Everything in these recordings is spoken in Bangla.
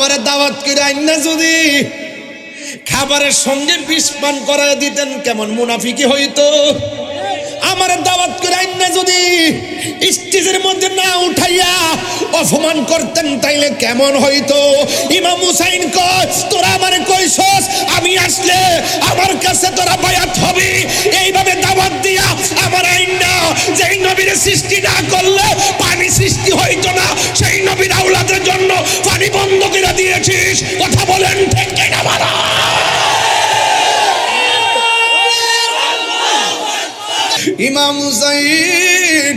আমারে দাওয়াত করে আইনা যদি খাবারের সঙ্গে বিষ পান করায় দিতেন কেমন মুনাফিকি হইতো। আমার দাওয়াত করে আইনা যদি স্টেজের মধ্যে না উঠাইয়া অপমান করতেন তাইলে কেমন হইতো। ইমাম হুসাইন কয় তোরা আমারে কইছস আমি আসলে আমার কাছে তোরা বায়াত হবি, এইভাবে দাওয়াত দিয়া আমার আইনা যেই নবীর সৃষ্টি না করলে পানি সৃষ্টি হইতো না, সেই নবীর আওলাদের জন্য পানি বন্ধ করে দিয়েছিস। কথা বলেন ঠিক কিনা বলো। ইমাম হুসাইন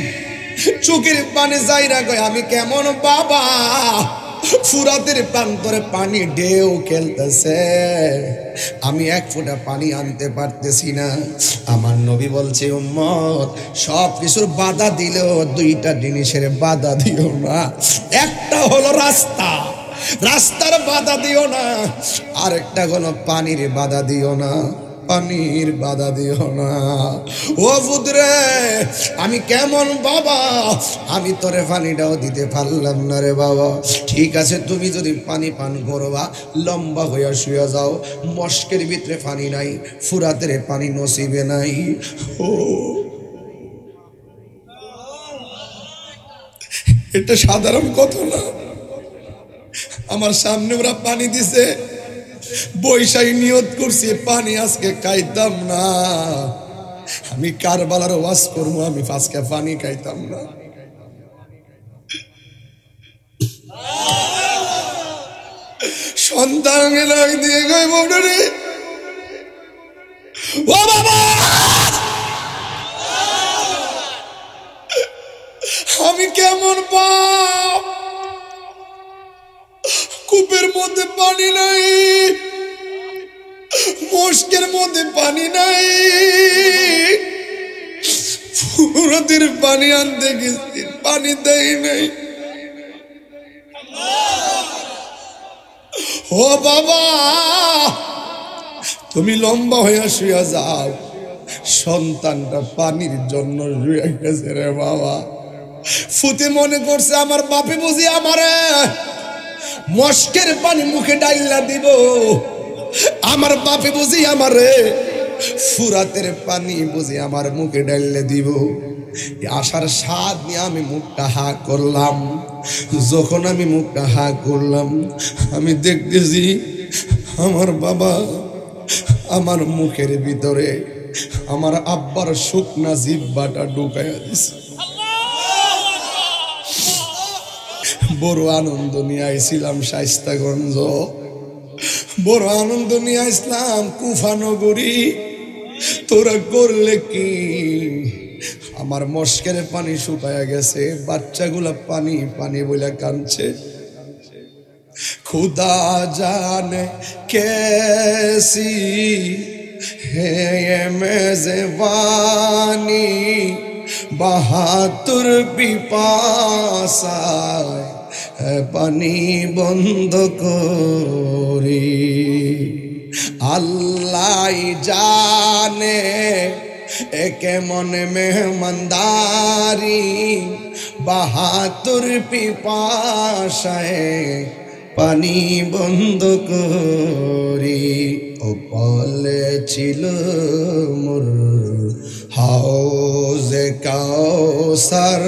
চোখের পানি যাইরা কয় আমি কেমন বাবা, ফুরাতের প্রান্তরে পানি ঢেউ খেলতেছে, আমি এক ফোঁটা পানি আনতে পারতেছি না। আমার নবী বলছে উম্মত সব কিছুর বাধা দিলেও দুইটা জিনিসের বাধা দিও না, একটা হলো রাস্তা, রাস্তার বাধা দিও না, আরেকটা হলো পানির বাধা দিও না, পানির বাধা দিও না। ও পুত্রে আমি কেমন বাবা, আমি তোরে পানিটাও দিতে পারলাম না রে বাবা। ঠিক আছে তুমি যদি পানি পান করবা লম্বা হইয়া শুয়ে যাও, মস্কের ভিতরে পানি নাই, ফুরাতের পানি নসিবে নাই। ও এটা সাধারণ কথা না। আমার সামনে ওরা পানি দিছে, বৈশাখী নিয়ত করছি পানি আজকে খাইতাম না, আমি কারবালার ওয়াজ করবো, আমি আজকে পানি খাইতাম না। সন্তান দিয়ে গই বউডারে ও বাবা আমি কেমন বাপ, কূপের মধ্যে পানি নাই, মস্কের মধ্যে পানি নাই, ফুরাতের পানি আনতে গেছি পানি দেয় নাই। ও বাবা তুমি লম্বা হইয়া শুয়া যাও, সন্তানটা পানির জন্য রুয়ে গেছে রে বাবা। ফুতে মনে করছে আমার বাপে বুঝি আমারে মস্কের পানি মুখে ডাইলা দিব, আমার বাপে বুঝি আমারে ফুরাতের পানি বুঝি আমার মুখে ডাইলে দিব। আশার স্বাদ নিয়ে আমি মুখটা হা করলাম। যখন আমি মুখটা হা করলাম আমি দেখতেছি আমার বাবা আমার মুখের ভিতরে আমার আব্বার শুকনা জিহ্বাটা ঢুকাইয়া দিছে। বড় আনন্দ নিয়ে আইছিলাম শায়েস্তাগঞ্জ, বড় আনন্দ নিয়ে আসলাম কুফানগরী, তোরা করলে কি? আমার মস্কের পানি শুকায়া গেছে, বাচ্চাগুলা পানি পানি বলে কাঁদছে। खुदा जाने कैसी है ये मेज़बानी, बहादुर पिपासा है पानी बंद करी। अल्लाह जाने एके मन मेहमानदारी, बहादुर पिपासाए पानी बंद करी। ओ पले ছিল মোর হাউজে কাউসার,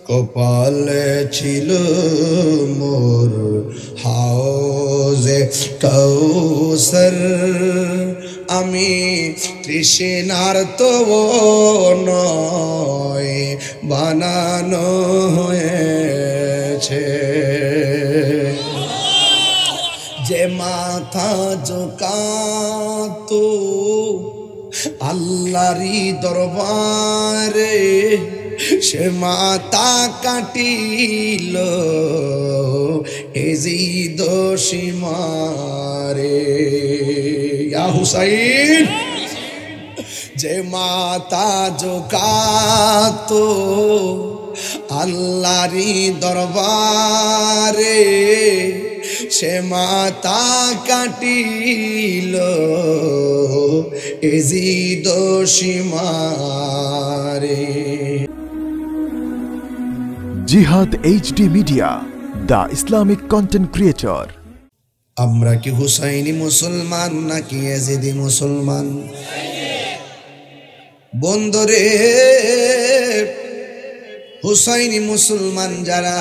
কপালে ছিল মোর হাউজে কাউসার। আমি তৃষ্ণার তো নয় বানানো হয়েছে, যে মাথা ঝুঁকাতো আল্লাহরই দরবারে, সে মাথা কাটিল এজিদ সীমারে। ইয়া হুসাইন, যে মাথা ঝুঁকাতো আল্লাহরই দরবারে, সে মাথা কাটিল এজিদ সীমারে। জিহাদ HD media, the Islamic content creator. আমরা কি হুসাইনি মুসলমান নাকি ইয়াজিদি মুসলমান? বন্ধুরে, হুসাইনি মুসলমান যারা,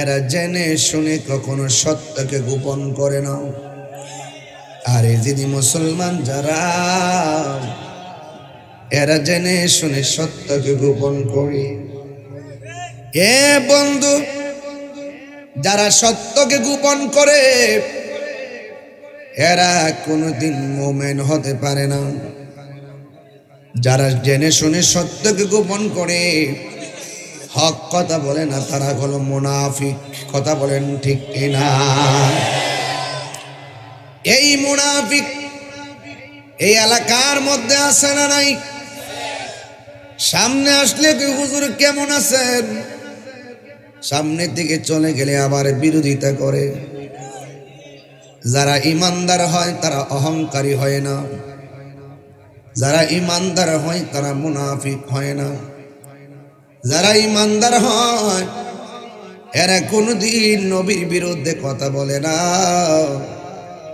এরা জেনে শুনে কখনো সত্যকে গোপন করে না। আর ইয়াজিদি মুসলমান যারা, এরা জেনে শুনে সত্যকে গোপন করে। এ বন্ধু, যারা সত্যকে গোপন করে এরা কোনোদিন মুমিন হতে পারে না। যারা জেনে শুনে সত্যকে গোপন করে, হক কথা বলে না, তারা হলো মুনাফিক। কথা বলেন ঠিক কিনা? এই মুনাফিক এই এলাকার মধ্যে আছে না নাই? সামনে আসলে তুই হুজুর কেমন আছেন, সামনের দিকে চলে গেলে আবার বিরোধিতা করে। যারা ইমানদার হয় তারা অহংকারী হয় না, যারা ইমানদার হয় তারা মুনাফিক হয় না। যারা ইমানদার হয় এরা কোনদিন নবীর বিরুদ্ধে কথা বলে না।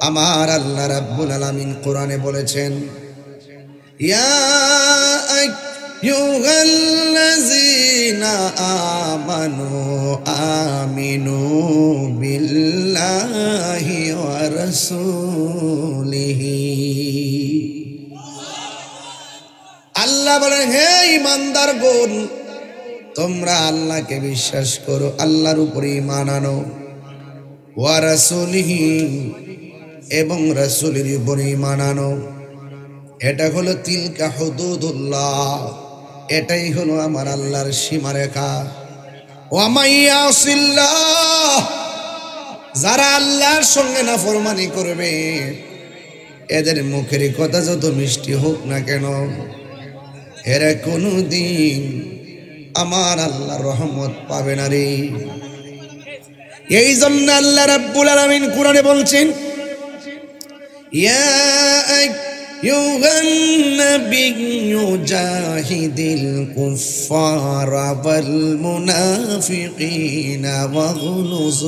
আমার আল্লাহ রাব্বুল আলামিন কোরআনে বলেছেন, ইয়া আইয়ুহাল্লাযীনা আমানু আমিনু বিল্লাহি ওয়া রাসূলিহি। আল্লাহ বলেন, হে ঈমানদারগণ, তোমরা আল্লাহকে বিশ্বাস করো, আল্লাহর উপরে ঈমান আনো। ওয়া রাসূলিহি, এবং রাসূলের উপরে ঈমান আনো। এটা হলো তিলকা হুদুদুল্লাহ, এটাই হলো আমার আল্লাহর সীমারেখা। ওয়া মাইয়াসিল্লাহ, যারা আল্লাহর সঙ্গে নাফরমানি করবে, এদের মুখের কথা যত মিষ্টি হোক না কেন, এরা কোনদিন আমার আল্লাহর রহমত পাবে না রে। এই জন্য আল্লাহ রাব্বুল আলামিন কোরআনে বলছেন, ইয়া আইয়ুহান নাবিয়্যু জাহিদিল কুফফারা ওয়াল মুনাফিকিনা ওয়াগলুজ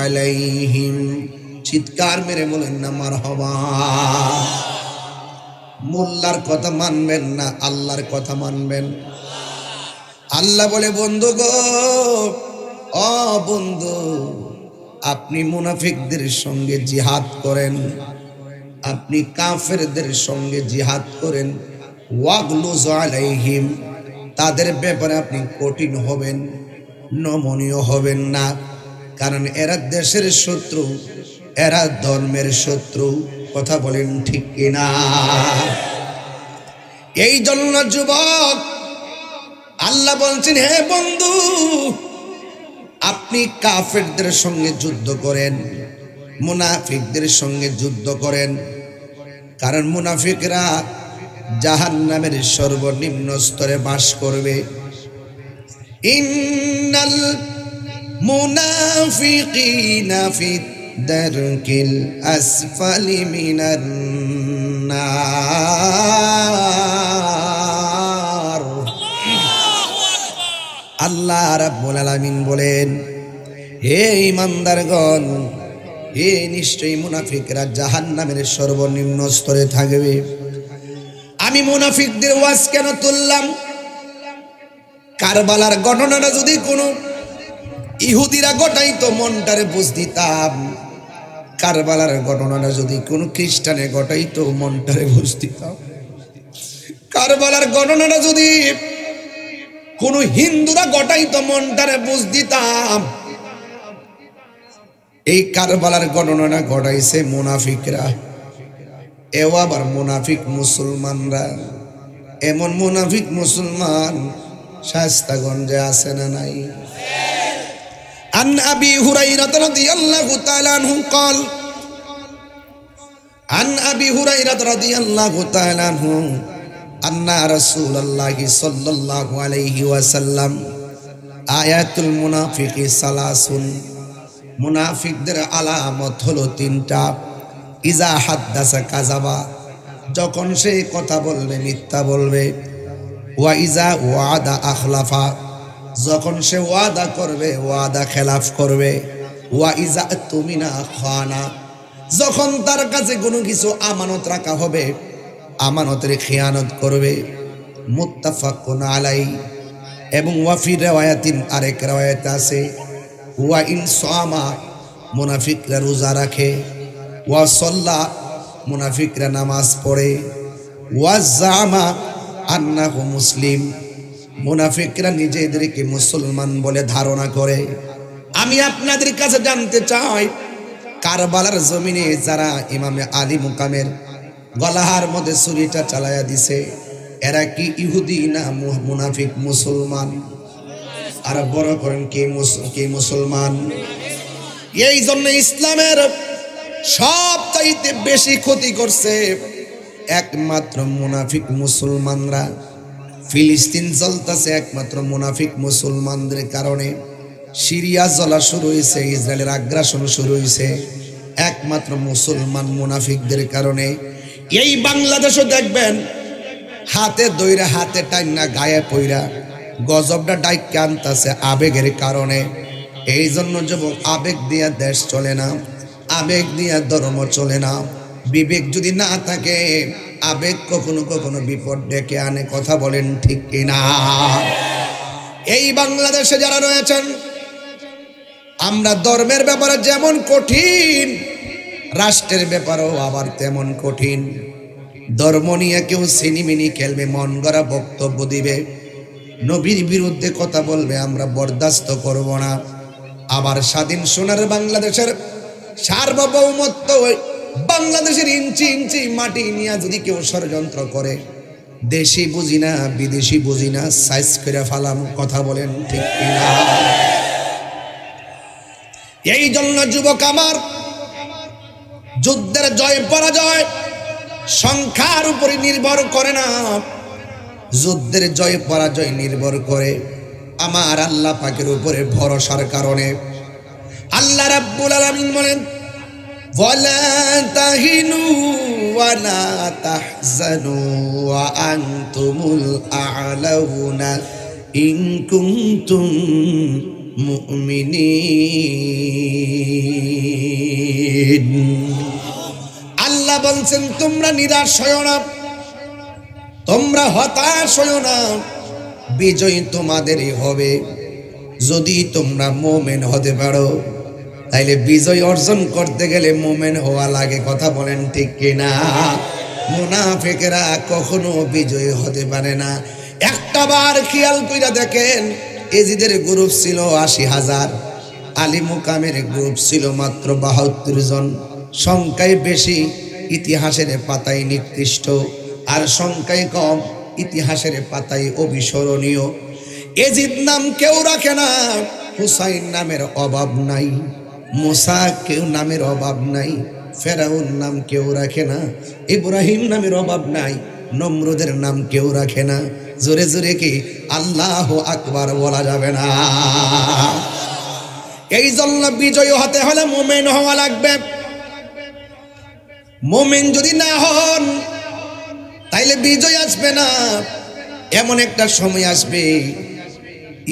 আলাইহিম। চিৎকার মেরে বলেন না মারহাবা। মোল্লার কথা মানবেন না, আল্লাহর কথা মানবেন। আল্লাহ বলে, বন্ধু গো, ও বন্ধু, আপনি মুনাফিকদের সঙ্গে জিহাদ করেন, আপনি কাফেরদের সঙ্গে জিহাদ করেন। ওয়াগলুজ আলাইহিম, তাদের ব্যাপারে আপনি কঠিন হবেন, নমনীয় হবেন না। কারণ এরা দেশের শত্রু, এরা ধর্মের শত্রু। কথা বলেন ঠিক কিনা? এই জন্য যুবক আল্লাহ বলছেন, হে বন্ধু, আপনি কাফেরদের সঙ্গে যুদ্ধ করেন, মুনাফিকদের সঙ্গে যুদ্ধ করেন। কারণ মুনাফিকরা জাহান্নামের সর্বনিম্ন স্তরে বাস করবে। ইন্নাল মুনাফিকিনা ফি দারকিল আসফালি মিনান নার। আল্লাহ রাব্বুল আলামিন বলেন, হে ঈমানদারগণ, হে নিশ্চয়ই মুনাফিকরা জাহান্নামের সর্বনিম্ন স্তরে থাকবে। আমি মুনাফিকদের ওয়াজ কেন তুললাম? কারবালার ঘটনাটা যদি কোনো ইহুদিরা ঘটাইতো মনটারে বুঝ দিতাম। কারবালার ঘটনাটা যদি কোনো খ্রিস্টানে ঘটাইতো মনটারে বুঝ দিতাম। কারবালার ঘটনাটা যদি কোনো হিন্দুরা ঘটাইতো মনটারে বুঝ দিতাম। এই কারবালার ঘটনাটা ঘটাইছে মুনাফিকরা, এও আবার মুনাফিক মুসলমানরা। এমন মুনাফিক মুসলমান শায়েস্তাগঞ্জে আছে না নাই? আন আবি হুরায়রা রাদিয়াল্লাহু তাআলা আনহু قال আন আবি হুরায়রা রাদিয়াল্লাহু তাআলা আনহু আন্না রাসূলুল্লাহি সাল্লাল্লাহু আলাইহি ওয়াসাল্লাম আয়াতুল মুনাফিকি সালাসুন। মুনাফিকদের আলামত হলো তিনটা। ইজা হাদ্দাসা কাযাবা, যখন সে কথা বলবে মিথ্যা বলবে। ওয়া ইজা ওয়াদা আখলাফা, যখন সে ওয়াদা করবে ওয়াদা খেলাফ করবে, ওয়া ইজা তুমিনা খানা, যখন তার কাছে কোনো কিছু আমানত রাখা হবে আমানতের খেয়ানত করবে। মুত্তাফাকুন আলাই। এবং ওয়াফি রিওয়ায়াতিন, আরেক রিওয়ায়াতে আছে ওয়া ইন সামা, মুনাফিকরা রোজা রাখে, ওয়া সাল্লা, মুনাফিকরা নামাজ পড়ে, ওয়া জামা আন্নাহু মুসলিম, মুনাফিকরা নিজেদেরকে মুসলমান বলে ধারণা করে। আমি আপনাদের কাছে জানতে চাই, কারবালার জমিনে যারা ইমামে আলী মুকামের গলাহার মধ্যে ছুরিটা চালায়া দিছে, এরা কি ইহুদি না মুনাফিক মুসলমান? আর বড় করেন কে মুসলমান? এই জন্য ইসলামের সবচাইতে বেশি ক্ষতি করছে একমাত্র মুনাফিক মুসলমানরা। ফিলিস্তিন জ্বলতেছে একমাত্র মুনাফিক মুসলমানদের কারণে। সিরিয়া জ্বলা শুরু হয়েছে, ইসরায়েলের আগ্রাসন শুরু হয়েছে একমাত্র মুসলমান মুনাফিকদের কারণে। এই বাংলাদেশও দেখবেন হাতে দইরা হাতে টাইনা গায়ে পইরা গজবটা ডাইকে আনতেছে আবেগের কারণে। এই জন্য যুবক, আবেগ দিয়া দেশ চলে না, আবেগ দিয়া ধর্ম চলে না। বিবেক যদি না থাকে আবেগ কখনো কখনো বিপদ ডেকে আনে। কথা বলেন ঠিক কিনা? এই বাংলাদেশে যারা রয়েছেন, আমরা ধর্মের ব্যাপারে যেমন কঠিন, রাষ্ট্রের ব্যাপারেও আবার তেমন কঠিন। ধর্ম নিয়ে কেউ সিনিমিনি খেলবে, মন গড়া বক্তব্য দিবে, নবীর বিরুদ্ধে কথা বলবে, আমরা বরদাস্ত করব না। আবার স্বাধীন সোনার বাংলাদেশের সার্বভৌমত্ব, বাংলাদেশের ইঞ্চি ইঞ্চি মাটি নিয়ে যদি কেউ ষড়যন্ত্র করে, দেশি বুঝি না বিদেশি বুঝি না, সাইজ করে ফালাম। কথা বলেন ঠিক কিনা? এই জন্য যুবক আমার, যুদ্ধের জয় পরাজয় সংখ্যার উপরে নির্ভর করে না, যুদ্ধের জয় পরাজয় নির্ভর করে আমার আল্লাহ পাকের উপরে ভরসার কারণে। আল্লাহ রাব্বুল আলামিন বলেন, ওয়ালা তাহিনু ওয়ালা তাহজানু ওয়া আনতুমুল আ'লাউনা ইন কুনতুম মুমিনিন। আল্লাহ বলছেন, তোমরা নিরাশ হয়ো না, তোমরা হতাশ হয়ো না, বিজয় তোমাদেরই হবে যদি তোমরা মুমিন হতে পারো। তাইলে বিজয় অর্জন করতে গেলে মুমিন হওয়া লাগে। কথা বলেন ঠিক কিনা? মুনাফিকরা কখনো বিজয়ী হতে পারে না। একটা বার খেয়াল কইরা দেখেন, এজিদের গ্রুপ ছিল ৮০,০০০, আলী মুকামের গ্রুপ ছিল মাত্র ৭২ জন। সংখ্যায় বেশি, ইতিহাসের পাতায় নিকৃষ্ট, আর সংখ্যায় কম, ইতিহাসের পাতায় অবিস্মরণীয়। এজিদ নাম কেউ রাখে না, হুসাইন নামের অভাব নাই, মুসা কেউ নামের অভাব নাই, ফেরাউন নাম কেউ রাখে না, ইব্রাহিম নামের অভাব নাই, নমরুদের নাম কেউ রাখে না। জোরে জোরে কি আল্লাহু আকবার বলা যাবে না? এই জন্য বিজয় হতে হলে মুমিন হওয়া লাগবে। মুমিন যদি না হন তাইলে বিজয় আসবে না। এমন একটা সময় আসবে,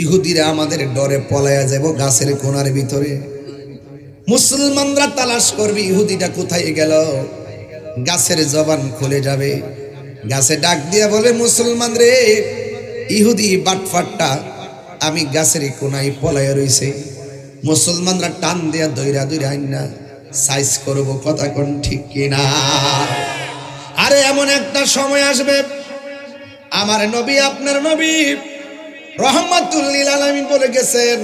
ইহুদিরা আমাদের ডরে পলায়া যাব গাছের কোণার ভিতরে। মুসলমানরা তালাশ করবে ইহুদিটা কোথায় গেল, গাছের জবান খুলে যাবে, গাছে ডাক দিয়ে বলে, মুসলমান রে, ইহুদি বাটফাটটা আমি গাছের কোনায় পলায়া রইছে। মুসলমানরা টান দিয়া দইরা দইরা আইনা সাইজ করব। কথা কোন ঠিক কিনা? আরে এমন একটা সময় আসবে, আমার নবী আপনার নবী রাহমাতুল লিল আলামিন বলে গেছেন,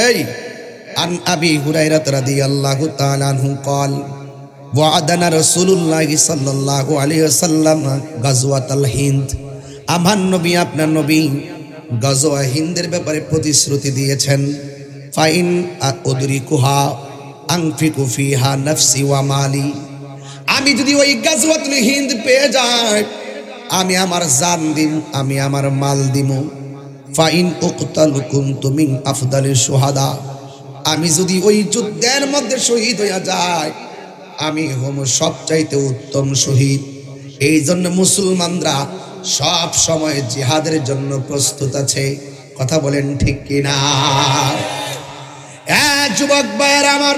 এই আন আবি হুরায়রা রাদিয়াল্লাহু তাআলা আনহু قال ওয়াদানা রাসূলুল্লাহ সাল্লাল্লাহু আলাইহি ওয়াসাল্লাম গাজওয়াতুল হিন্দ। আমার নবী আপনার নবী গাজওয়া হিন্দের ব্যাপারে প্রতিশ্রুতি দিয়েছেন। ফাইন আদরিকুহা আনফিকু ফিহা নাফসি ওয়া মালি, আমি যদি ওই গাজওয়াতুল হিন্দ পেয়ে যাই, আমি আমার জান দিম, আমি আমার মাল দিম। ফাইন উকতালু কুনতু মিন আফদালিশ শুহাদা, আমি যদি ওই যুদ্ধের মধ্যে শহীদ হইয়া যাই, আমি হম সবচাইতে উত্তম শহীদ। এই জন্য মুসলমানরা সব সময় জিহাদের জন্য প্রস্তুত আছে। কথা বলেন ঠিক কিনা? যুবক ভাইয়ের আমার,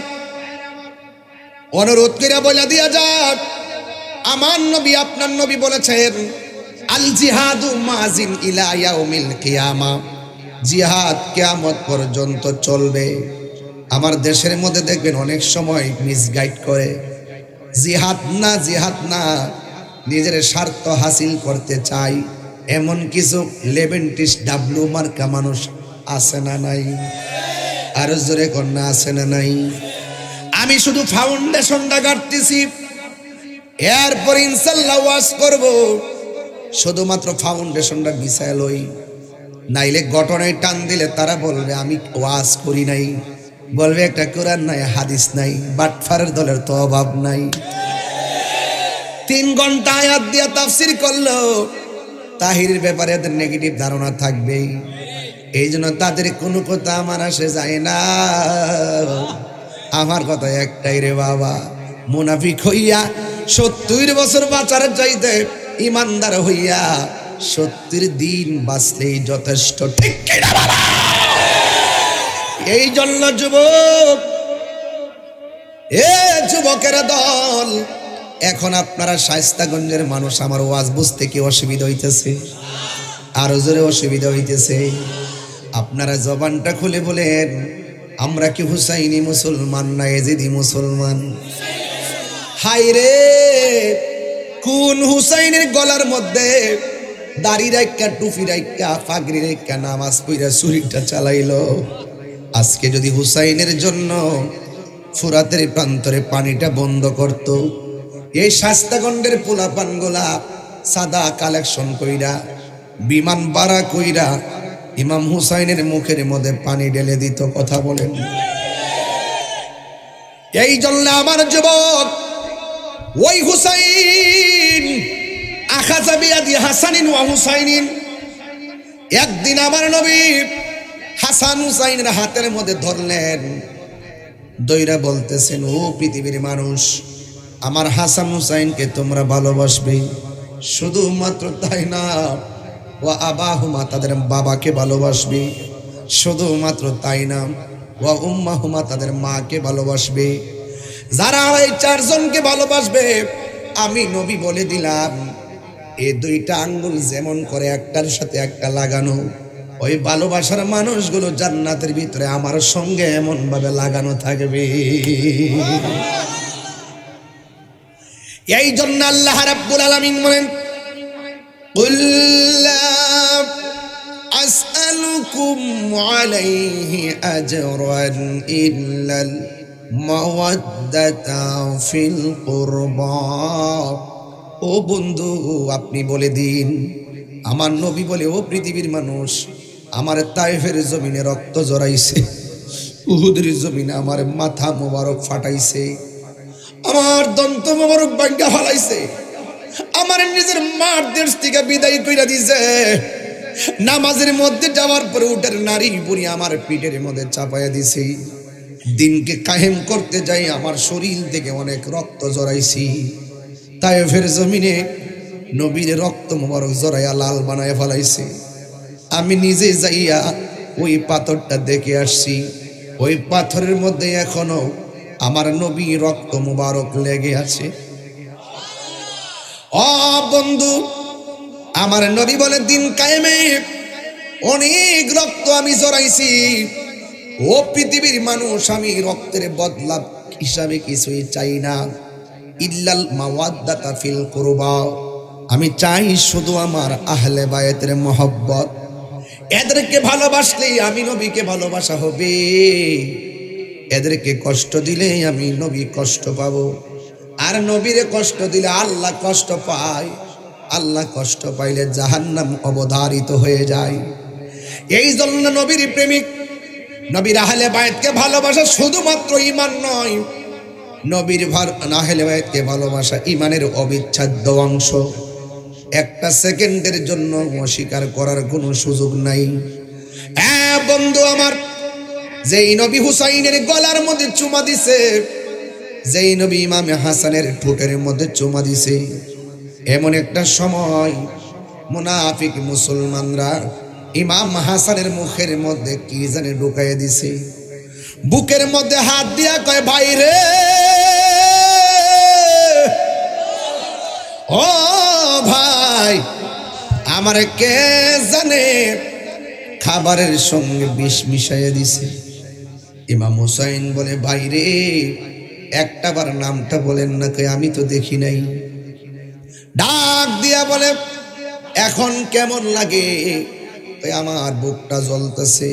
অনুরোধ করে বলে দিয়া যাক, আমার নবী আপনার নবী বলেছেন আল জিহাদু মাজিন ইলা ইয়াউমিল কিয়ামা, জিহাদ কিয়ামত পর্যন্ত চলবে। আমার দেশের মধ্যে দেখবেন অনেক সময় মিসগাইড করে, জিহাদ না জিহাদ না, নিজের স্বার্থ হাসিল করতে চাই এমন কিছু লেভেন্টিস ডাব্লু মার্কা মানুষ আছে না নাই? আরো জোরে কন্যা আছে না নাই? আমি শুধু ফাউন্ডেশনটা গাড়তেছি, এরপর ইনশাল্লাহ ওয়াজ করব। শুধুমাত্র ফাউন্ডেশনটা বিছায় লই, নাইলে ঘটনায় টান দিলে তারা বলবে আমি ওয়াজ করি নাই, বলবে একটা কোরআন নাই হাদিস নাই, বাটফারের দলের তো অভাব নাই। 3 ঘন্টা আয়াত দিয়া তাফসীর করলো, তাহিরের ব্যাপারে এদের নেগেটিভ ধারণা থাকবেই। এই জন্য তাদের কোনো কথা আমার আসে যায় না। আমার কথা একটাই রে বাবা, মুনাফিক হইয়া 70 বছর বাঁচার চাইতে ইমানদার হইয়া 70 দিন বাঁচলেই যথেষ্ট, ঠিক কিনা বাবা? এই জন্য যুবক, যুবকের দল, এখন আপনারা শায়েস্তাগঞ্জের মানুষ, আমার ওয়াজ বুঝতে কি অসুবিধা হইতেছে? আরো জোরে অসুবিধা হইতেছে? আপনারা জবানটা খুলে বলেন, আমরা কি হুসাইনি মুসলমান না এজিদি মুসলমান? হাই রে, কোন হুসাইনের গলার মধ্যে দাড়ি রাইকা, টুপি রাইকা, পাগড়ি রাইকা নামাজ পড়া ছুরিটা চালাইলো? আজকে যদি হুসাইনের জন্য ফুরাতের প্রান্তরে পানিটা বন্ধ করত, এই শায়েস্তাগঞ্জের পোলাপানগুলা সাদা কালেকশন কইরা, বিমান ভাড়া কইরা ইমাম হুসাইনের মুখের মধ্যে পানি ঢেলে দিত। কথা বলেন? এই জন্য আমার যুবক, ওই হুসাইন আখাযা বিয়াদি হাসানিন ওয়া হুসাইনিন, একদিন আমার নবী হাসান হুসাইনের হাতের মধ্যে ধরলেন, দইরা বলতেছেন, ও পৃথিবীর মানুষ, আমার হাসান হুসাইনকে তোমরা ভালোবাসবে। শুধুমাত্র তাই না, ওয়া আবাহুমা, তাদের বাবাকে ভালোবাসবে। শুধুমাত্র তাই না, ওয়া উম্মাহুমা, তাদের মাকে ভালোবাসবে। যারা এই 4 জনকে ভালোবাসবে, আমি নবী বলে দিলাম, এই 2টা আঙ্গুল যেমন করে একটার সাথে একটা লাগানো, ওই ভালোবাসার মানুষগুলো জান্নাতের ভিতরে আমার সঙ্গে এমন ভাবে লাগানো থাকবে। এই জন্য আল্লাহ রাব্বুল আলামিন বলেন, কুল লা আসআলুকুম আলাইহি আজরান ইল্লাল মাওয়াদ্দাতা ফিল কুরবা। ও বন্ধু, আপনি বলে দিন, আমার নবী বলে, ও পৃথিবীর মানুষ, আমার তায়েফের জমিনে রক্ত জড়াইছে, উহুদের জমিনে আমার মাথা মোবারক ফাটাইছে, আমার দন্ত মোবারক ভাঙ্গা ফেলাইছে, আমার নিজের মার দেশ থেকে বিদায় কইরা দিছে, নামাজের মধ্যে যাওয়ার পরে উটের নারী বুড়ি আমার পিঠের মধ্যে চাপাইয়া দিছে, দিনকে কায়েম করতে যাই আমার শরীর থেকে অনেক রক্ত জড়াইছি। তায়েফের জমিনে নবীর রক্ত মোবারক জড়াইয়া লাল বানায় ফেলাইছে। আমি নিজে যাইয়া ওই পাথরটা দেখে আসছি, ওই পাথরের মধ্যে এখনো আমার নবী রক্ত মোবারক লেগে আছে। ও বন্ধু, আমার নবী বলে, দিন কায়েমে অনেক রক্ত আমি জড়াইছি। ও পৃথিবীর মানুষ, আমি রক্তের বদলা হিসাবে কিছুই চাই না, ইল্লাল মাওয়াদ্দাতা ফিল কুরবা, আমি চাই শুধু আমার আহলে বায়াতের মহব্বত। এদেরকে ভালোবাসলেই আমি নবীকে ভালোবাসা হবে, এদেরকে কষ্ট দিলে আমি নবী কষ্ট পাবো, আর নবীরে কষ্ট দিলে আল্লাহ কষ্ট পায়, আল্লাহ কষ্ট পাইলে জাহান্নাম অবধারিত হয়ে যায়। এই জন্য নবীর প্রেমিক, নবীর আহলে বায়াতকে ভালোবাসা শুধুমাত্র ঈমান নয়, নবীর আহলে বায়াতকে ভালোবাসা ঈমানের অবিচ্ছেদ্য অংশ। একটা সেকেন্ডের জন্য অস্বীকার করার কোনো সুযোগ নাই। বন্ধু আমার, যেই নবী হুসাইনের গলার মধ্যে চুমা দিছে, যেই নবী ইমামে হাসানের ঠোঁটের মধ্যে চুমা দিছে, এমন একটা সময় মুনাফিক মুসলমানরা ইমাম হাসানের মুখের মধ্যে কি জানি ঢুকাইয়া দিছে, বুকের মধ্যে হাত দিয়া কয় ভাই রে, ও ভাই, আমার কে জানে খাবারের সঙ্গে বিষ মিশাইয়া দিছে। ইমাম হুসাইন বলে ভাই রে, একটাবার নামটা বলেন না, কই আমি তো দেখি নাই। ডাক দিয়া বলে এখন কেমন লাগে? আমার বুকটা জ্বলতেছে,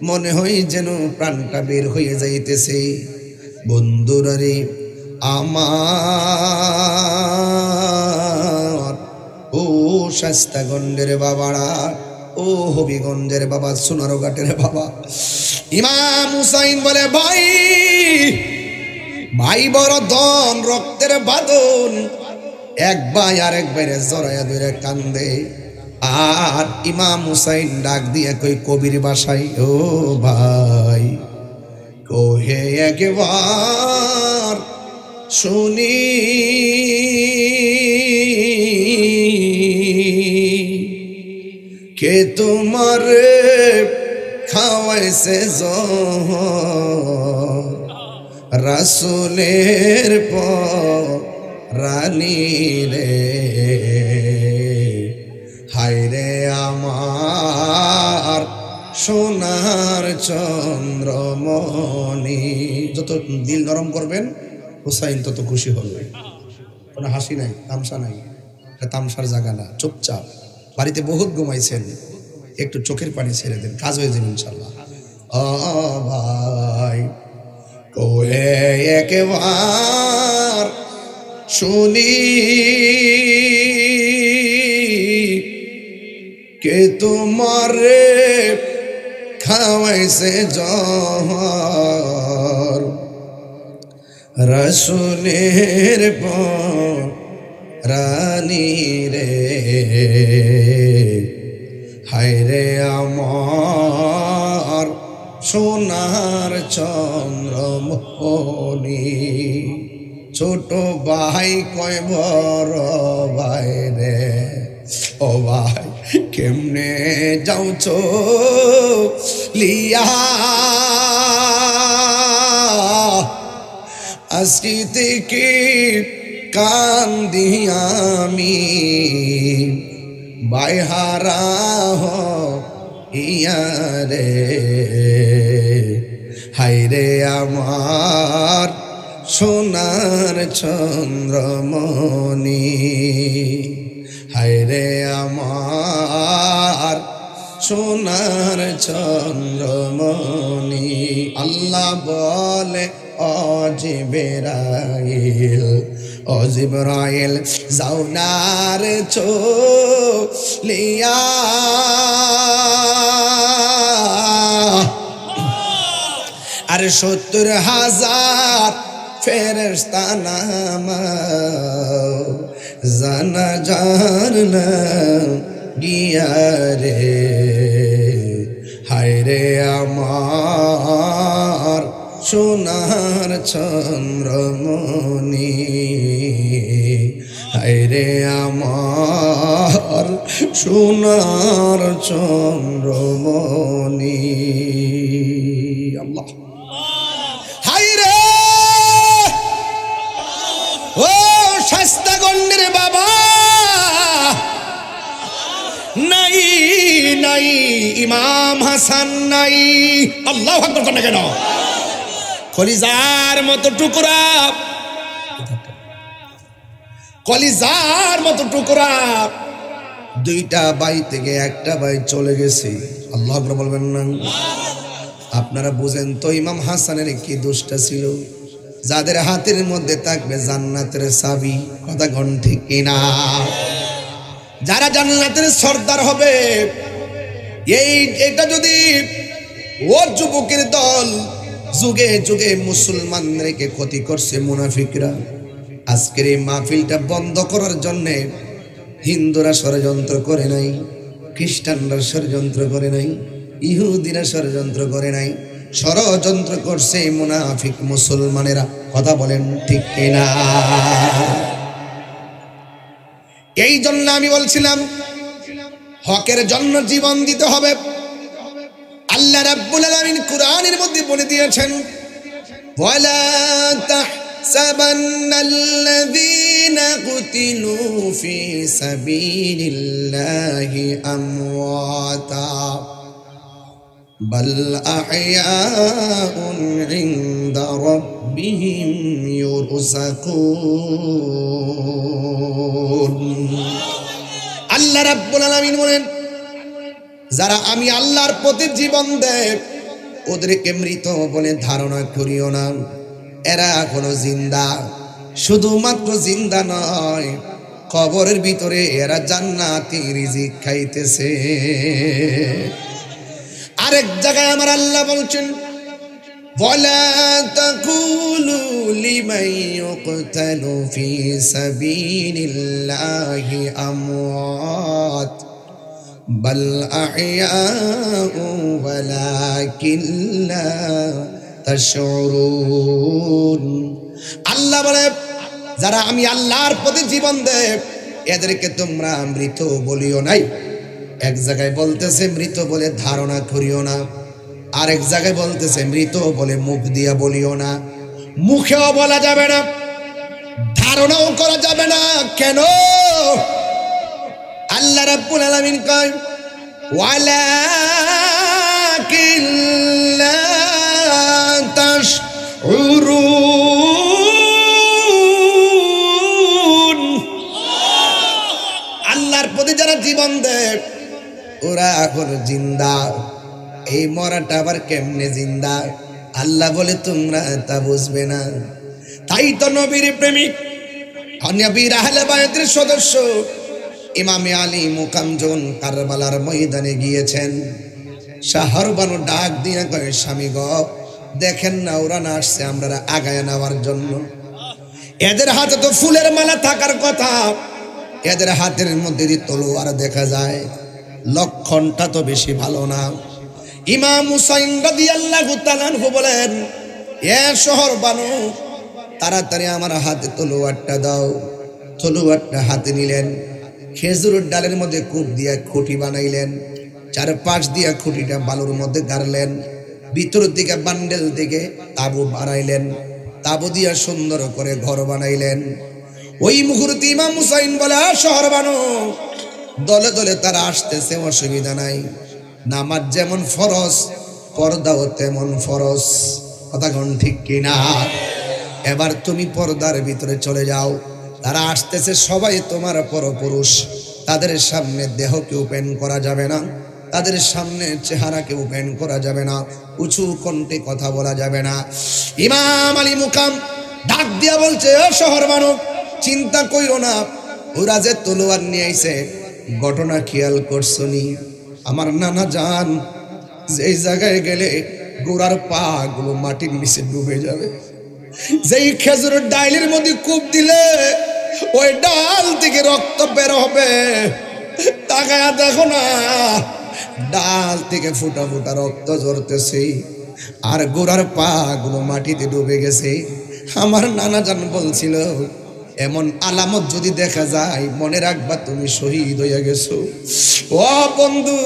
মনে হয় যেন প্রাণটা বের হয়ে যাইতেছে। বন্ধুরা রে আমার, ও শাস্তাগঞ্জের বাবারা, ও হবিগঞ্জের বাবা, সোনারঘাটের বাবা, ইমাম হুসাইন বলে ভাই, ভাই বড় ধন, রক্তের বাঁধন। এক ভাই আরেক ভাইরে জড়াইয়া ধরে কান্দে। আর ইমাম হুসাইন ডাক দিয়া কই কবির বাসায়, ও ভাই কোহে একবার শুনি, কে তোমার খাওয়াইছে রাসূলের রানী রে, হায় রে আমার সোনার চন্দ্রমণি। যত দিল নরম করবেন হুসাইন তত খুশি হবে। কোনো হাসি নাই, তামসা নাই, তামসার জায়গা না, চুপচাপ। বাড়িতে বহুত ঘুমাইছেন, একটু চোখের পানি ছেড়ে দেন, কাজ হয়ে যাবে ইনশাল্লাহ। ও ভাই কোহে একবার শুনি, কে তোমার খাওয়াইছে জহর রাসূলের রানী রে, হায় রে আমার সোনার চন্দ্রমণি। ছোট ভাই কয় বড় ভাই রে, ও ভাই কেমনে যাওছ লিয়া, আজকে থেকে কান্দি আমি, বাইহারা ইয়া রে, হায় রে আমার সোনার চন্দ্রমণি, হায় রে আমার সোনার চন্দ্রমণি। আল্লাহ বলে ও জিবরাইল, ও জিবরাইল যাও না রে চলিয়া, আর ৭০,০০০ ফেরেশতা নামাও, জানাজার না গিয়া রে, হায় রে আমার সোনার চন্দ্রমণি, হায় রে আমার সোনার চন্দ্রমণি। আল্লাহ, হায় রে ও শাস্তাগঞ্জের বাবা, নাই নাই ইমাম হাসান নাই। আল্লাহু আকবার কোন কেন? কলিজার মতো টুকরা, কলিজার মতো টুকরা। দুইটা ভাই থেকে একটা ভাই চলে গেছে। আল্লাহু আকবার বলবেন না? আপনারা বুঝেন তো ইমাম হাসানের কি দোষটা ছিল? যাদের হাতের মধ্যে থাকবে জান্নাতের চাবি, কথা কোন ঠিক কিনা? যারা জান্নাতের সর্দার হবে, এটা যদি ওর যুবকের দল যুগে যুগে মুসলমানদেরকে ক্ষতি করছে মুনাফিকরা, আজকের এই মাহফিলটা বন্ধ করার জন্য হিন্দুরা ষড়যন্ত্র করে নাই, খ্রিস্টানরা ষড়যন্ত্র করে নাই, ইহুদিরা ষড়যন্ত্র করে নাই, ষড়যন্ত্র করছে মুনাফিক মুসলমানেরা। কথা বলেন ঠিক কিনা? এই জন্য আমি বলছিলাম হকের জন্য জীবন দিতে হবে। আল্লাহ রাব্বুল আলামিন কুরআনের মধ্যে বলে দিয়েছেন, ওয়ালা তাহসাবান্নাল্লাযীনা কুতিলু ফী সাবিলিল্লাহি আমওয়াতা বাল আহইয়াউন ইনদা রাব্বিহিম ইউরযাকুন। আল্লাহ রাব্বুল আলামিন বলেন, যারা আমি আল্লাহর পথে জীবন দেয় ওদেরকে মৃত বলে ধারণা করিও না। এরা এখনো জিন্দা, শুধুমাত্র জিন্দা নয়, কবরের ভিতরে এরা জান্নাতি রিজিক খাইতেছে। আরেক জায়গায় আমার আল্লাহ বলছেন, ওয়ালা তাকুলু লিমান ইউকতালু ফী সাবিলিল্লাহি আমওয়াত বাল আহইয়াউ ওয়ালাকিন লা তাশউরুন। আল্লাহ বলে, যারা আমি আল্লাহর পথে জীবন দেয় এদেরকে তোমরা মৃত বলিও নাই। এক জায়গায় বলতেছে মৃত বলে ধারণা করিও না, আরেক জায়গায় বলতেছে মৃত বলে মুখ দিয়া বলিও না। মুখেও বলা যাবে না, ধারণাও করা যাবে না। কেন? আল্লাহ রাব্বুল আলামিন কয়, ওয়ালাকিন লা তাশউরুন। আল্লাহর পথে যারা জীবন দেয় ওরা এখন জিন্দা। এই মরাটা আবার কেমনে জিন্দা? আল্লাহ বলে তোমরা তা বুঝবে না। তাই তো নবীর প্রেমিক, নবীর আহলে বায়তের সদস্য ইমামে আলী মুকাম যখন কারবালার ময়দানে গিয়েছেন, শাহর বানু ডাক দিয়ে কয়, স্বামী গ দেখেন না ওরা না আসছে আমরা আগায় নেওয়ার জন্য। এদের হাতে তো ফুলের মালা থাকার কথা, এদের হাতের মধ্যে দিয়ে তলোয়ার দেখা যায়। লক্ষণটা তো বেশি ভালো না। ইমাম হুসাইন রাদিয়াল্লাহু তাআলা আনহু বলেন, এ শহর বানু তাড়াতাড়ি আমার হাতে তলোয়ারটা দাও। তলোয়ারটা হাতে নিলেন, খেজুরের ডালের মধ্যে কূপ দিয়ে খুঁটি বানাইলেন, চারপাশ দিয়ে খুঁটিটা বালুর মধ্যে গাড়লেন, ভিতর দিকে বান্ডেল দিকে তাবু বানাইলেন, তাবু দিয়া সুন্দর করে ঘর বানাইলেন। ওই মুহূর্তে ইমাম হুসাইন বলে, শহর বানু দলে দলে তারা আসতেছে, অসুবিধা নাই। নামাজ যেমন ফরজ, পর্দাও তেমন ফরজ। কথা কোন ঠিক কিনা? এবার তুমি পর্দার ভিতরে চলে যাও। তারা আসতেছে, সবাই তোমার পরপুরুষ। তাদের সামনে দেহকে ওপেন করা যাবে না, তাদের সামনে চেহারাকে ওপেন করা যাবে না, উঁচু কণ্ঠে কথা বলা যাবে না। ইমাম আলী মুকাম ডাক দিয়া বলছে, ও শহর বানু চিন্তা কইরো না, ওরা যে তলোয়ার নিয়ে আইছে ঘটনা খেয়াল করছনি? আমার নানা জান যেই জায়গায় গেলে গোড়ার পা গুলো মাটির নিচে ডুবে যাবে, যেই খেজুরের ডাইলের মধ্যে কূপ দিলে ওই ডাল থেকে রক্ত বের হবে, তাকায়া দেখো না ডাল থেকে ফুটা ফুটা রক্ত ঝরতেছে আর গোড়ার পা গুলো মাটিতে ডুবে গেছে। আমার নানা জান বলছিল, এমন আলামত যদি দেখা যায় মনে রাখবা তুমি শহীদ হইয়া গেছো। ও বন্ধু,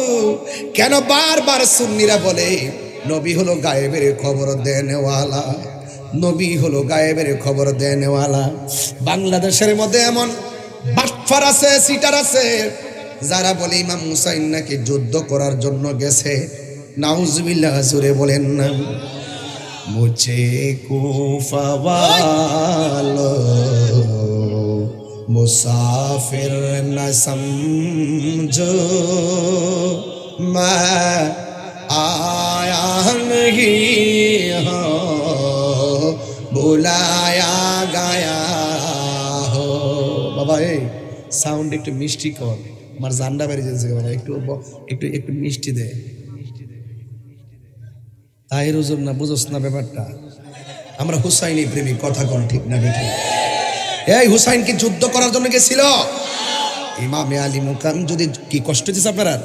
কেন বারবার সুন্নিরা বলে নবী হলো গায়েবের খবর দেনেওয়ালা, নবী হলো গায়েবের খবর দেনেওয়ালা। বাংলাদেশের মধ্যে এমন বাটফার আছে, সিটার আছে যারা বলে ইমাম হুসাইন নাকি যুদ্ধ করার জন্য গেছে। নাউজুবিল্লাহ, জোরে বলেন না। মুঝে কুফা वालो मुसाफिर न समझो, मैं आया नहीं हो बुलाया गया हो। বাবা এই সাউন্ড একটু মিষ্টি কর, আমার জান্ডা বেরিয়ে যাচ্ছে, একটু একটু একটু মিষ্টি দে। তাই হুজুর না বুঝোস না ব্যাপারটা? আমরা হুসাইনি প্রেমিক, কথা কোন ঠিক না বেঠি? এই হুসাইন কি যুদ্ধ করার জন্য গেছিল? ইমামে আলী মুকাম যদি কি কষ্ট দিছে আপনারা?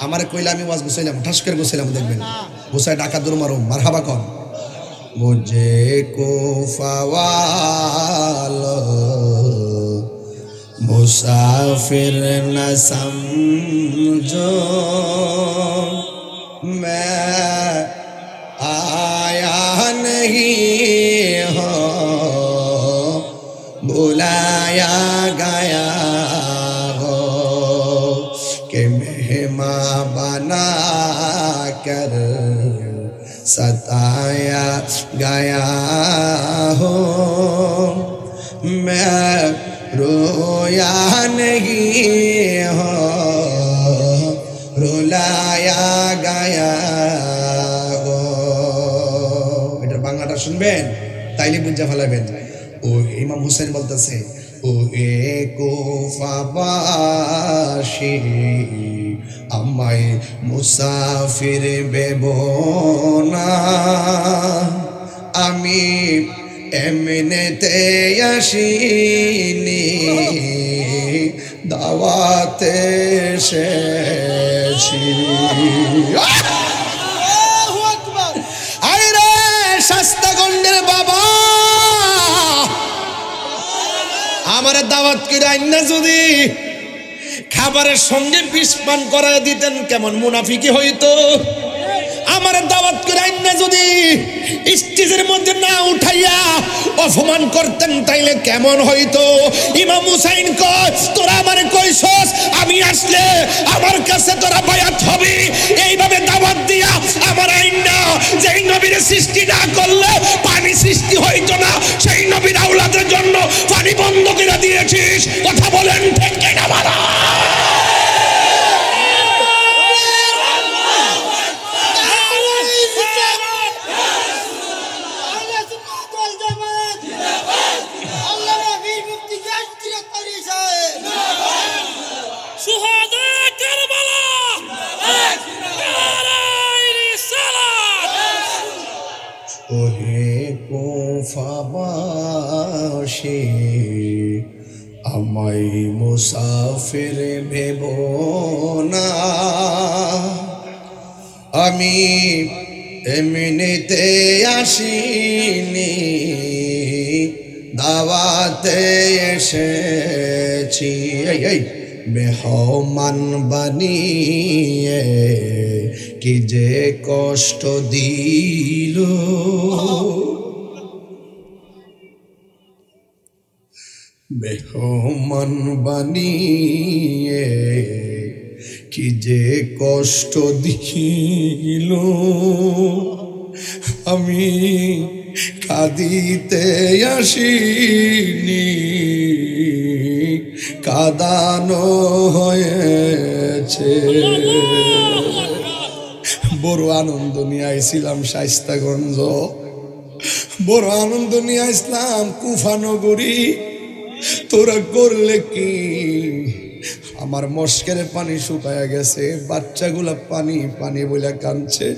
আমারে কইলে আমি ওয়াজ গুছাইলাম, ঠাস করে গুছাইলাম, দেখবেন হুসাইন ডাকা দূর মারো মারহাবা কর। মুঝে কুফা वालो मुसाफिर न समझो मैं आया नहीं हो बुलाया गया हो कि मेहमान बना कर सताया गया हो मैं रोया नहीं हो रुलाया गया हो। এটার বাংলাটা শুনবেন তাইলে বুঝা ফেলাবেন। ও ইমাম হুসেন বলতেছে ও হে কুফাবাসী আমায় মুসাফির ভেবো না আমি এমনিতে আসিনি দাওয়াতে এসেছি। আরে শাস্তাগণের বাবা আমার দাওয়াত করে আইনা যদি খাবারের সঙ্গে বিষ পান করায় দিতেন কেমন মুনাফিকি হইতো। আমার দাওয়াত করে আইনা যদি স্টেজের মধ্যে না উঠাইয়া অপমান করতেন তাইলে কেমন হইতো। ইমাম হুসাইন কয় তোরা আমারে কইছস আমি আসলে আমার কাছে তোরা বায়াত হবি এইভাবে দাওয়াত দিয়া আমার আইনা যেই নবীর সৃষ্টি না করলে পানি সৃষ্টি হইতো না সেই নবীর আওলাদের জন্য পানি বন্ধ করে দিয়েছিস। কথা বলেন ঠিক কিনা বলা। ওহে কুফাবাসী আমায় মুসাফির ভেবো না আমি এমনিতে আসিনি দাওয়াতে এসেছি। এই মেহমান বানিয়ে কি যে কষ্ট দিল মেহমান বানিয়ে কি যে কষ্ট দিল আমি কাঁদিতে আসিনি কাঁদানো হয়েছে। বড় আনন্দ নিয়ে আইছিলাম শায়েস্তাগঞ্জ, বড় আনন্দ নিয়ে আসলাম কুফানগরী। তোরা করলে কি আমার মস্কের পানি শুকায়া গেছে, বাচ্চাগুলা পানি পানি বলে কাঁদছে।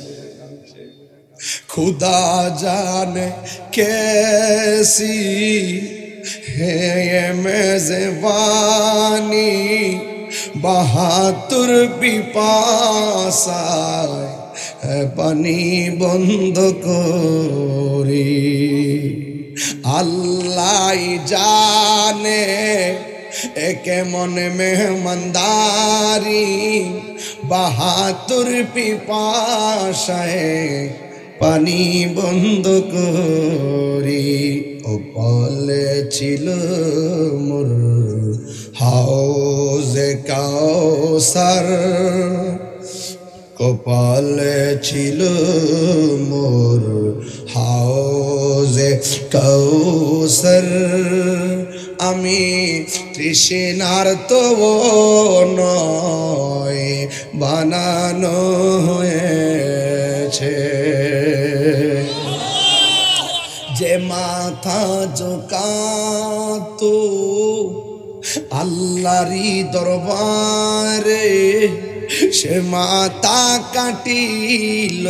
खुदा जाने कैसी है ये मेज़बानी बहादुर पिपासा है पानी बंद करी अल्लाह जाने কেমন মেহমানদারি বাহাতুর পিপাসায় পানি বন্ধ করি ও বলে ছিল মোর হাউজে কাউসার কপালে ছিল মোর হাউজে কাউসার আমি তৃষ্ণার তো নয় বানানো হয়েছে যে মাথা ঝোঁকাতো আল্লাহরই দরবারে সে মাথা কাটিল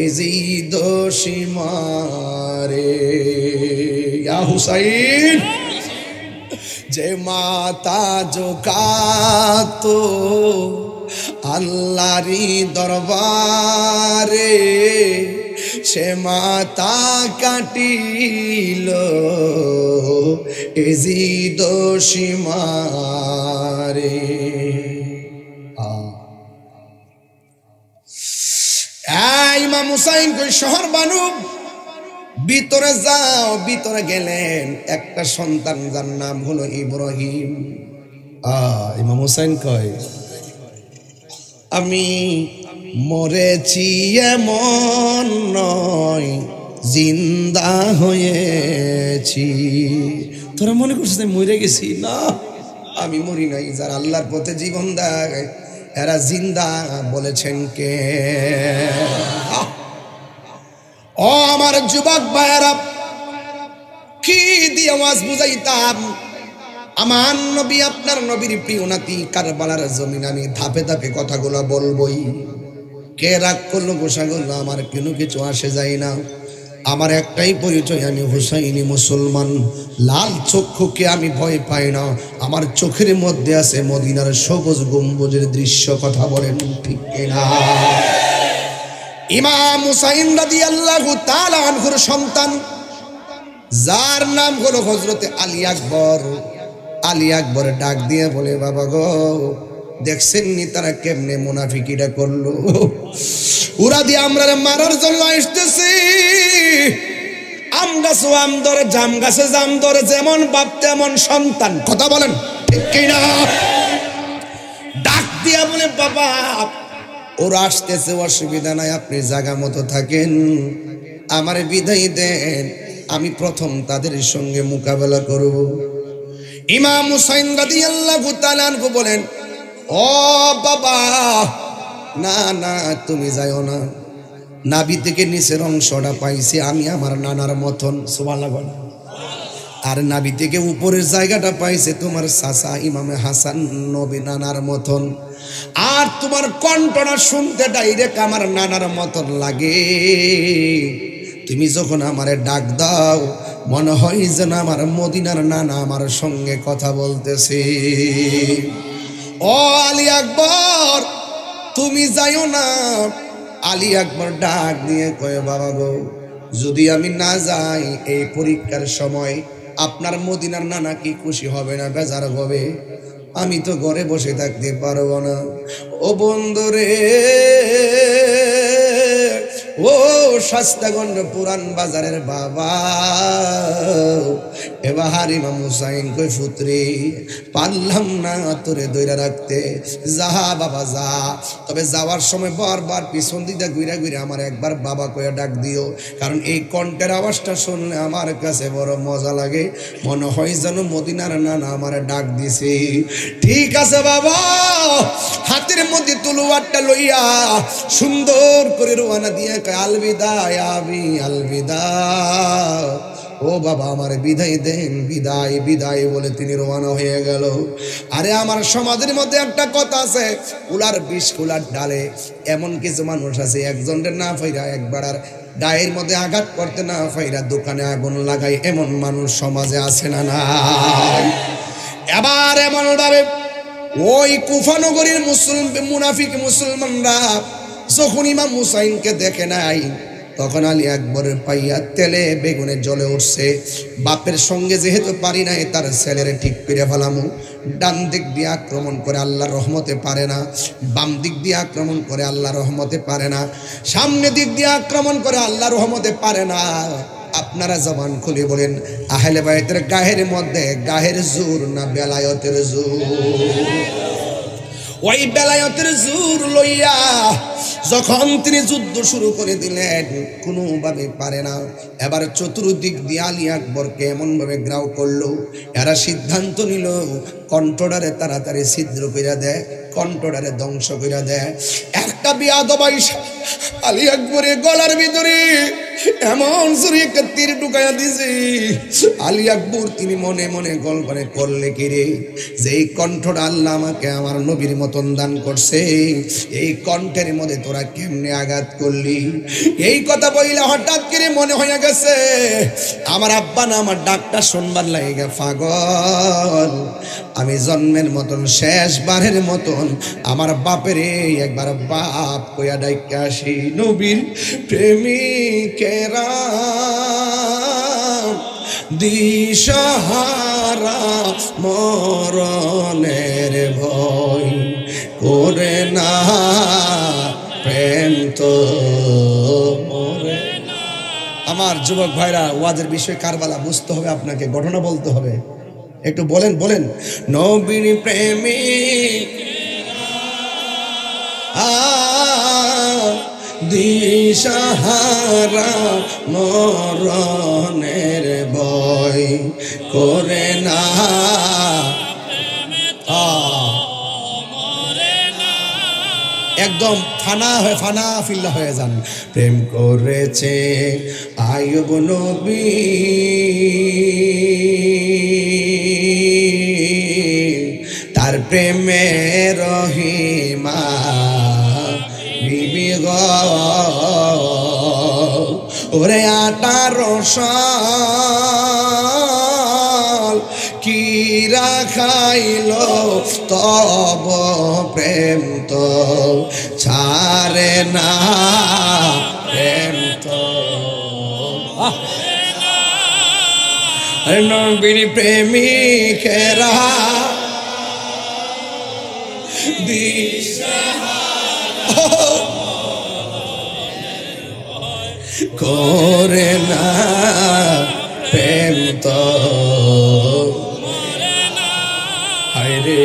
এজিদ সীমারে ইয়া হুসাইন যে মাথা ঝোঁকাতো আল্লাহরই দরবারে সে মাতা কাটিল এজিদ সীমারে। ইমাম হুসাইন কই শহর বানু, ভিতরে যাও। ভিতরে গেলেন, একটা সন্তান যার নাম হলো ইব্রাহিম। ইমাম হুসাইন কয় আমি মরেছি এমন নয়, জিন্দা হয়েছি। তোরা মনে করছিস আমি মরে গেছি? না, আমি মরি নাই। যারা আল্লাহর পথে জীবন দেয় এরা জিন্দা বলেছেন কে? ও আমার যুবক ভাইয়েরা, কি দিয়ে ওয়াজ বুঝাইতাম? আমার নবী আপনার নবীর প্রিয় নাতি কারবালার জমিন, আমি ধাপে ধাপে কথাগুলো বলবই। কে রাগ করলো গোসা করলো আমার কোনো কিছু আসে যায় না। আমার একটাই পরিচয়, আমি হুসাইনি মুসলমান। লাল চক্ষুকে আমি ভয় পাই না। আমার চোখের মধ্যে আছে মদিনার সবুজ গম্বুজের দৃশ্য। কথা বলেন ঠিক কিনা? ইমাম হুসাইন রাদিয়াল্লাহু তাআলা আনহুর সন্তান, যার নাম হলো হযরতে আলী আকবর। আলী আকবর ডাক দিয়ে বলে, বাবা গো, দেখছেন নি তারা কেমনে মুনাফিকিটা করলো? ওরা দিয়ে আমরা মারার জন্য আসতেছি। আম গাছে আম ধরে, জাম গাছে জাম ধরে, যেমন বাপ তেমন সন্তান। কথা বলেন ঠিক কিনা? ডাক দিয়া বলে, বাবা ওরা আসতেছে, অসুবিধা নাই, আপনি জায়গা মতো থাকেন, আমার বিদায় দেন, আমি প্রথম তাদের সঙ্গে মোকাবেলা করব। ইমাম হুসাইন রাদিয়াল্লাহু তাআলা আনহু বলেন, ও বাবা, না না, তুমি যাইও না। নাভি থেকে নিচের অংশটা পাইছি আমি আমার নানার মতন। সুবহানাল্লাহ। আর নাভি থেকে উপরের জায়গাটা পাইছে তোমার চাচা ইমামে হাসান নবী নানার মতন। আর তোমার কণ্ঠটা শুনতে ডাইরেক্ট আমার নানার মতন লাগে। তুমি যখন আমারে ডাক দাও, মনে হয় যেন আমার মদিনার নানা আমার সঙ্গে কথা বলতেছে। ও আলী আকবর, তুমি যাইও না। আলী আকবর ডাক দিয়ে কয়, বাবা গো, যদি আমি না যাই এই পরীক্ষার সময় আপনার মদিনার নানা কি খুশি হবে না বেজার হবে? আমি তো ঘরে বসে থাকতে পারবো না। ও বন্ধুরে, ও শাস্তাগঞ্জ পুরান বাজারের বাবা, এবার ইমাম হুসাইন কই, পুত্রে পারলাম না তোরে দইরা রাখতে, যা বাবা যা। তবে যাওয়ার সময় বারবার পিছন দিকে ঘুরে ঘুরে আমার একবার বাবা কয়ে ডাক দিও, কারণ এই কণ্ঠের আওয়াজটা শুনলে আমার কাছে বড় মজা লাগে, মনে হয় যেন মদিনার নানা আমার ডাক দিছে। ঠিক আছে বাবা। হাতের মধ্যে তলোয়ারটা লইয়া সুন্দর করে রওনা দিয়ে আলবিদা আবি আলবিদা, ও বাবা আমার বিদায় দেন, বিদায় বিদায় বলে তিনি রওনা হয়ে গেল। আরে আমার সমাজের মধ্যে একটা কথা আছে, কুলার বিষ কুলার ডালে। এমন কিছু মানুষ আছে, একজনের না ফাইরা একবার আর গায়ের মধ্যে আঘাত করতে না ফাইরা দোকানে আগুন লাগাই, এমন মানুষ সমাজে আছে না নাই? এবার এমন ভাবে ওই কুফানগরীর মুনাফিক মুসলমানরা যখন ইমাম হুসাইনকে দেখে নাই, তখন আলী আকবরের পাইয়া তেলে বেগুনে জ্বলে উঠছে। বাপের সঙ্গে যেহেতু পারি নাই, তার ছেলেরে ঠিক করে ফেলামু। ডান দিক দিয়ে আক্রমণ করে আল্লাহর রহমতে পারে না, বাম দিক দিয়ে আক্রমণ করে আল্লাহর রহমতে পারে না, সামনে দিক দিয়ে আক্রমণ করে আল্লাহর রহমতে পারে না। আপনারা জবান খুলে বলেন, আহলে বাইতের গাহের মধ্যে গাহের জোর না বেলায়েতের জোর? ওই বেলায়েতের জোর লইয়া যখন তিনি যুদ্ধ শুরু করে দিলেন, কোনোভাবে পারে না। এবার চতুর্দিক দিয়ে আলী আকবরকে এমনভাবে গ্রাও করলো, এরা সিদ্ধান্ত নিল কণ্ঠটারে তাড়াতাড়ি ছিদ্র করে দেয়, কণ্ঠটারে ধ্বংস করে দেয়। একটা বিয়াদব আলী আকবরের গলার ভিতরে এমন জোরে একটা তীর ঢুকাইয়া দিছে। আলী আকবর তিনি মনে মনে কল্পনা করলে কি রে, যে এই কণ্ঠটা আল্লাহ আমাকে আমার নবীর মতন দান করছে, এই কণ্ঠের মধ্যে তোরা কেমনে আঘাত করলি? এই কথা বইলে হঠাৎ করে মনে হয়ে গেছে আমার আব্বা না আমার ডাকটা শুনবার লাগে পাগল। আমি জন্মের মতন শেষবারের মতন আমার বাপের একবার বাপ কইয়া ডাইকা আসি নবীর প্রেমিকেরা দিশাহারা মরণের ভয় করে না প্রেম তো মরে। আমার যুবক ভাইরা, ওয়াজের বিষয় কারবালা বুঝতে হবে, আপনাকে ঘটনা বলতে হবে। একটু বলেন বলেন। নবীর প্রেমিক দিশাহারা মরণের ভয় করে না একদম ফানা ফিল্লা হয়ে যান। প্রেম করেছে আইয়ুব নবী, তার প্রেমে রহিমা বিবি গো, ওরে 18 সাল কিরা খাইল তব প্রেম তো ছাড়ে না, প্রেম তো নবীর প্রেমিকেরা করে না প্রেম তো হায়রে।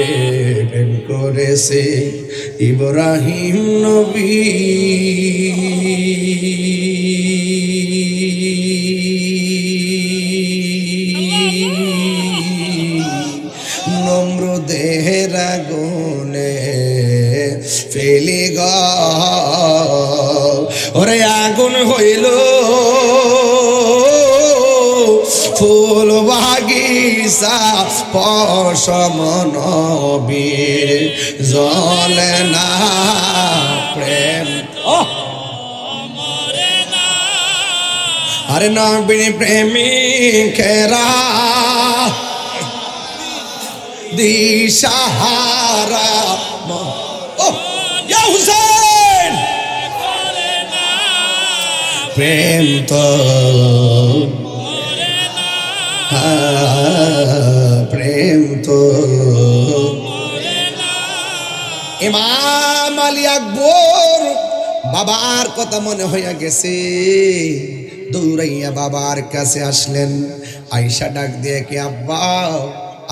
প্রেম করেছে ইব্রাহিম নবী, নমরুদের আগুনে ফেলে গো, ওরে আগুন হইল ফুল বাগিচা পশম নবীর জ্বলে না প্রেম। আরে নবীর প্রেমিকেরা দিশাহারা হুসেন প্রেম তো প্রেম তো। ইমাম আলী আকবর বাবার কথা মনে হইয়া গেছে, দৌড়াইয়া বাবার কাছে আসলেন। আয়েশা ডাক দিয়ে কে আব্বা,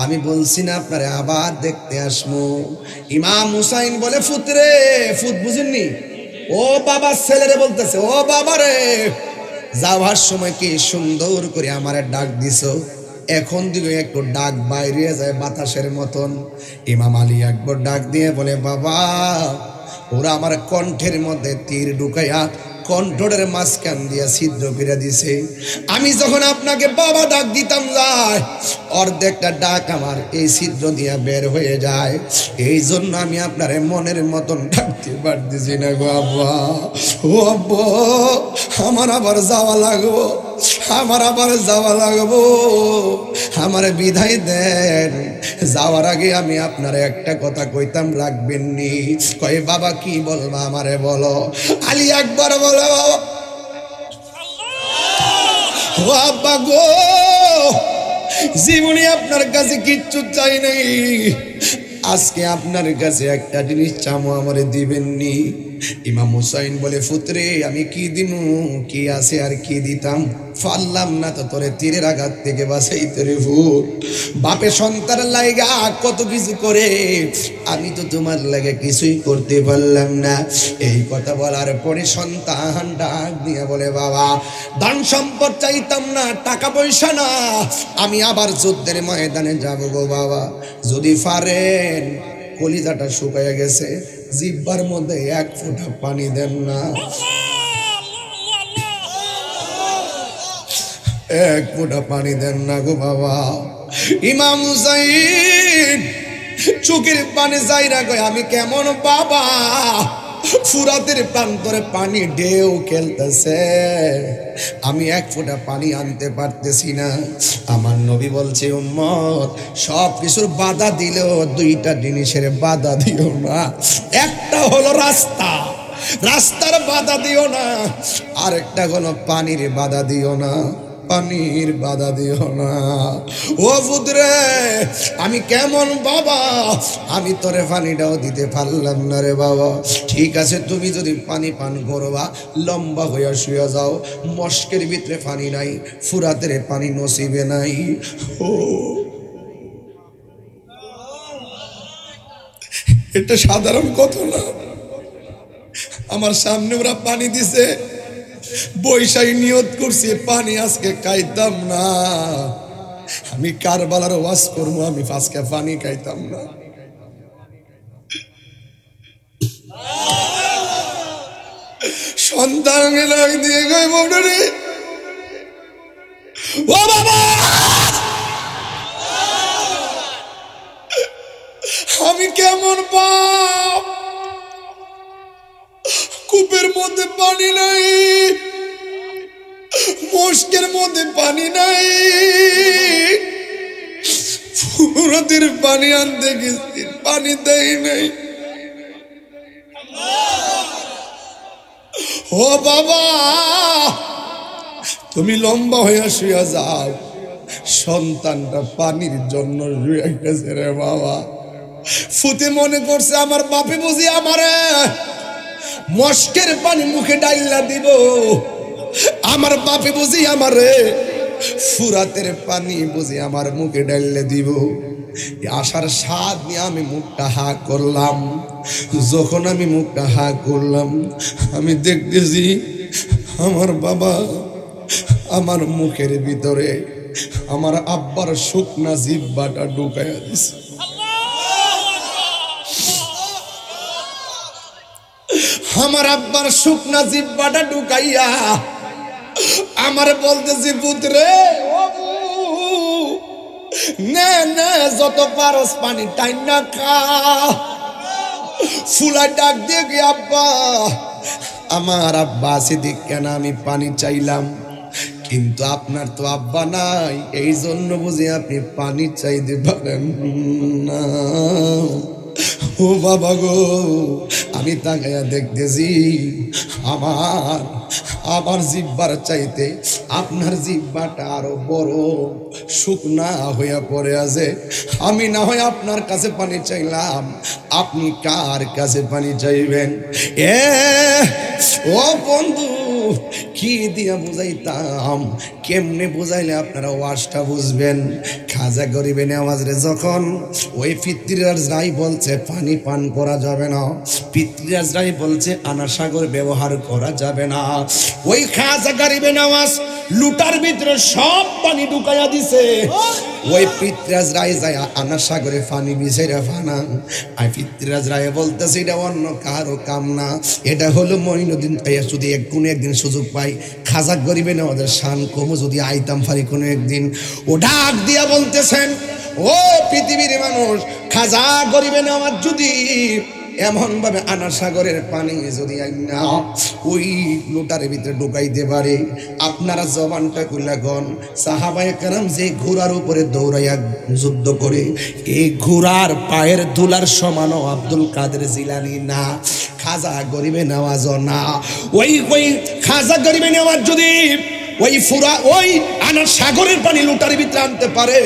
আমি বলছি না আপনারে আবার দেখতে আসবো। ইমাম হুসাইন বলে ফুত রে, ফুত বুঝেননি, ও বাবার ছেলেরে বলতেছে, ও বাবা রে, যাওয়ার সময় কি সুন্দর করে আমারে ডাক দিছো, এখন দিকে একটু ডাক বাইরে যায় বাতাসের মতন। ইমাম আলী আকবর ডাক দিয়ে বলে বাবা, ওরা আমার কণ্ঠের মধ্যে তীর ঢুকাইয়া কণ্ঠের মাঝখান দিয়া ছিদ্র করে দিছে। আমি যখন আপনাকে বাবা ডাক দিতাম যায়, অর্ধেকটা ডাক আমার এই ছিদ্র দিয়া বের হয়ে যায়, এই জন্য আমি আপনার মনের মতন ডাকতে পারতেছি না গো আব্বা। ও আব্বা, আমার আবার যাওয়া লাগবো, আমার আবার যাওয়া লাগবো, আমার বিদায় দেন। যাওয়ার আগে আমি আপনার একটা কথা কইতাম, রাখবেন নি? কয় বাবা কি বলবা আমারে বলো। আলী আকবর বলো, ও আব্বা গো, জীবনে আপনার কাছে কিচ্ছু চাই নাই, আজকে আপনার কাছে একটা জিনিস চামো, আমারে দিবেন নি? ইমাম হুসাইন বলে ফুতরে, আমি কি দিমু, কি আছে আর কি দিতাম, পারলাম না তো তোরে তীরের আঘাত থেকে বাঁচাইতে রে ফুট। বাপে সন্তানের লাগা কত কিছু করে, আমি তো তোমার লাগে কিছুই করতে পারলাম না। এই কথা বলার পরে সন্তান ডাক দিয়ে বলে বাবা, ধন সম্পদ চাইতাম না, টাকা পয়সা না, আমি আবার যুদ্ধের ময়দানে যাবো গো বাবা, যদি পারেন। কলিজাটা শুকায় গেছে, জিহ্বার মধ্যে এক ফোঁটা পানি দেন না, এক ফোঁটা পানি দেন না গো বাবা। ইমাম হুসাইন চোখের পানি যাইরা কয়, আমি কেমন বাবা, ফুরাতের প্রান্তরে পানি ঢেউ খেলতেছে, আমি এক ফোঁটা পানি আনতে পারতেছি না। আমার নবী বলছে, উম্মত সব কিছুর বাধা দিলেও দুইটা জিনিসের বাধা দিও না, একটা হলো রাস্তা, রাস্তার বাধা দিও না, আরেকটা হলো পানির বাধা দিও না, পানির বাধা দিও না। ও পুত্রে, আমি কেমন বাবা, আমি তোরে পানিটাও দিতে পারলাম না রে বাবা। ঠিক আছে, তুমি যদি পানি পান করবা, লম্বা হইয়া শুয়ে যাও, মস্কের ভিতরে পানি নাই, ফুরাতের পানি নসিবে নাই। ও এটা সাধারণ কথা না। আমার সামনে ওরা পানি দিছে, বৈশাই নিয়ত করছি পানি আজকে খাইতাম না, আমি কারবালার ওয়াজ করবো, আমি আজকে পানি খাইতাম না। সন্তান দিয়ে গই বলে, ও বাবা, আমি কেমন বাপ, কূপের মধ্যে পানি নাই, মস্কের মধ্যে পানি নাই, ফুরাতের পানি আনতে গেছি, পানি দেয় নাই। ও বাবা, তুমি লম্বা হয়ে শুয়ে যাও, সন্তানটা পানির জন্য শুয়ে গেছে রে বাবা। ফুতে মনে করছে আমার বাপে বুঝি আমারে মস্কের পানি মুখে ডাইলা দিব, আমার বাপে বুঝি আমারে ফুরাতের পানি বুঝি আমার মুখে ডাইলা দিব। আশার স্বাদ নিয়ে আমি মুখটা হা করলাম। যখন আমি মুখটা হা করলাম, আমি দেখতেছি আমার বাবা আমার মুখের ভিতরে আমার আব্বার শুকনা জিহ্বাটা ঢুকাইয়া দিছে। আমার আব্বার শুকনা জিহ্বাটা ঢুকাইয়া আমার বলতেছি, পুত্রে নে নে, যত পারস পানি টাইম না খা। ফুলা ডাক দিয়ে কি আব্বা, আমার আব্বা আছে দেখ কেন আমি পানি চাইলাম, কিন্তু আপনার তো আব্বা নাই, এই জন্য বুঝি আপনি পানি চাইতে পারেন না। ও বাবা গো, আমি তাকাইয়া দেখতেছি আমার জিহ্বার চাইতে আপনার জিহ্বাটা আরো বড় শুকনা হইয়া পড়ে আছে। আমি না হয় আপনার কাছে পানি চাইলাম, আপনি কার কাছে পানি চাইবেন? ও বন্ধু, কি দিয়া বুঝাইতাম, কেমনে বুঝাইলে আপনারা ওয়াজটা বুঝবেন? খাজা গরিবে নেওয়াজরে যখন ওই পিতৃরাজরাই বলছে পানি পান করা যাবে না, পিতৃরাজরাই বলছে আনা সাগর ব্যবহার করা যাবে না, ওই খাজা গরিবে নেওয়াজ লুটার ভিতরে সব পানি ঢুকাইয়া দিছে। ওই পিতৃরাজ রায় যায় আনা সাগরে পানি মিশাইরা ফানান। আর পিতৃরাজ রায় বলতেছে এটা অন্য কারো কাম না, এটা হলো মঈনুদ্দিন ভাইয়া যদি একদিন সুযোগ পাই, খাজা গরিবে নেওয়াজের শান কমু যদি আইতাম পারি কোনো একদিন। ও ডাক দিয়া বলতেছেন, ও পৃথিবীর মানুষ, খাজা গরিবে নেওয়াজ যদি এমন ভাবে আনা সাগরের পানি যদি না ওই লোটার ভিতরে ঢুকাইতে পারে, আপনারা জবানটা খুলে গন, সাহাবায়ে কেরাম যে ঘোড়ার উপরে দৌড়াইয়া যুদ্ধ করে, এই ঘোড়ার পায়ের ধুলার সমানও আব্দুল কাদের জিলানী না, খাজা গরিবে নেওয়াজ না। ওই খাজা গরিবে নেওয়াজ যদি ওই আনা সাগরের পানি লোটার ভিতরে আনতে পারে,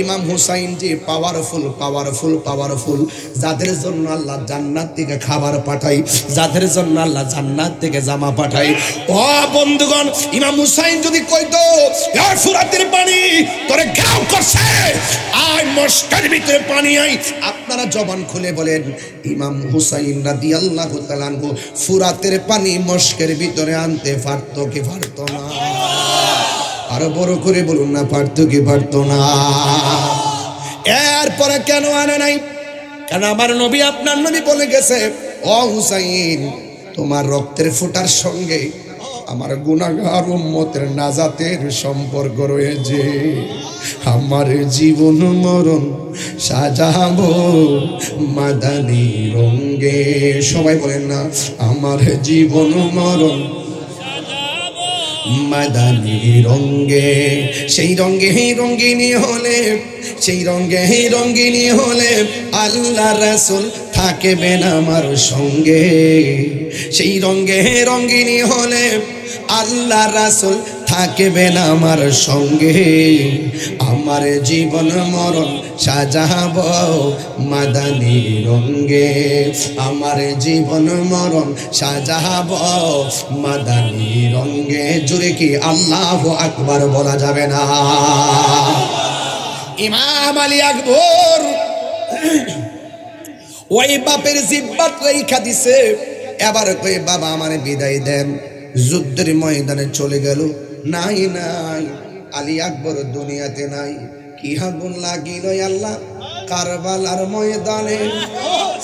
ইমাম হুসাইন যে পাওয়ারফুল, যাদের জন্য আল্লাহ জান্নাত থেকে খাবার পাঠাই, যাদের জন্য আল্লাহ জান্নাত থেকে জামা পাঠাই। ও বন্ধুগণ, ইমাম হুসাইন যদি কইতো এই ফুরাতের পানি তোরে ঘেরাও করছে, আয় মস্কের ভিতরে পানি আই, আপনারা জবান খুলে বলেন ইমাম হুসাইন রাদিয়াল্লাহু তাআলা আনহু ফুরাতের পানি মস্কের ভিতরে আনতে পারতো কি পারতো না? আরো বড় করে বলুন না, পারতো কি পারতো না? এরপরে কেন আনে নাই? কারণ আমার নবী, আপনার নবী বলে গেছে, ও হুসাইন, তোমার রক্তের ফোঁটার সঙ্গে আমার গুনাহগার উম্মতের নাজাতের সম্পর্ক রয়েছে। আমার জীবন মরণ সাজাবো মাদানী রঙ্গে, সবাই বলেন না, আমার জীবন মরণ মাদানী রঙ্গে, সেই রঙ্গে রঙ্গিনী হলে, সেই রঙ্গে রঙ্গিনী হলে আল্লাহ রাসূল থাকবেন আমার সঙ্গে। সেই রঙে রঙ্গিনী হলে আল্লাহ রাসূল থাকবেন আমার সঙ্গে। আমার জীবন মরণ সাজাব মাদানী রঙ্গে, আমার জীবন মরণ সাজাব মাদানী রঙ্গে। জোরে কি আল্লাহু আকবার বলা যাবে না? ইমাম আলী আকবর ওই বাপের জিব্বাত রেখা দিছে, এবার কই বাবা আমারে বিদায় দেন। যুদ্ধের ময়দানে চলে গেল, নাই নাই আলী আকবর দুনিয়াতে নাই। কি আগুন লাগিল আল্লাহ কারবালার ময়দানে,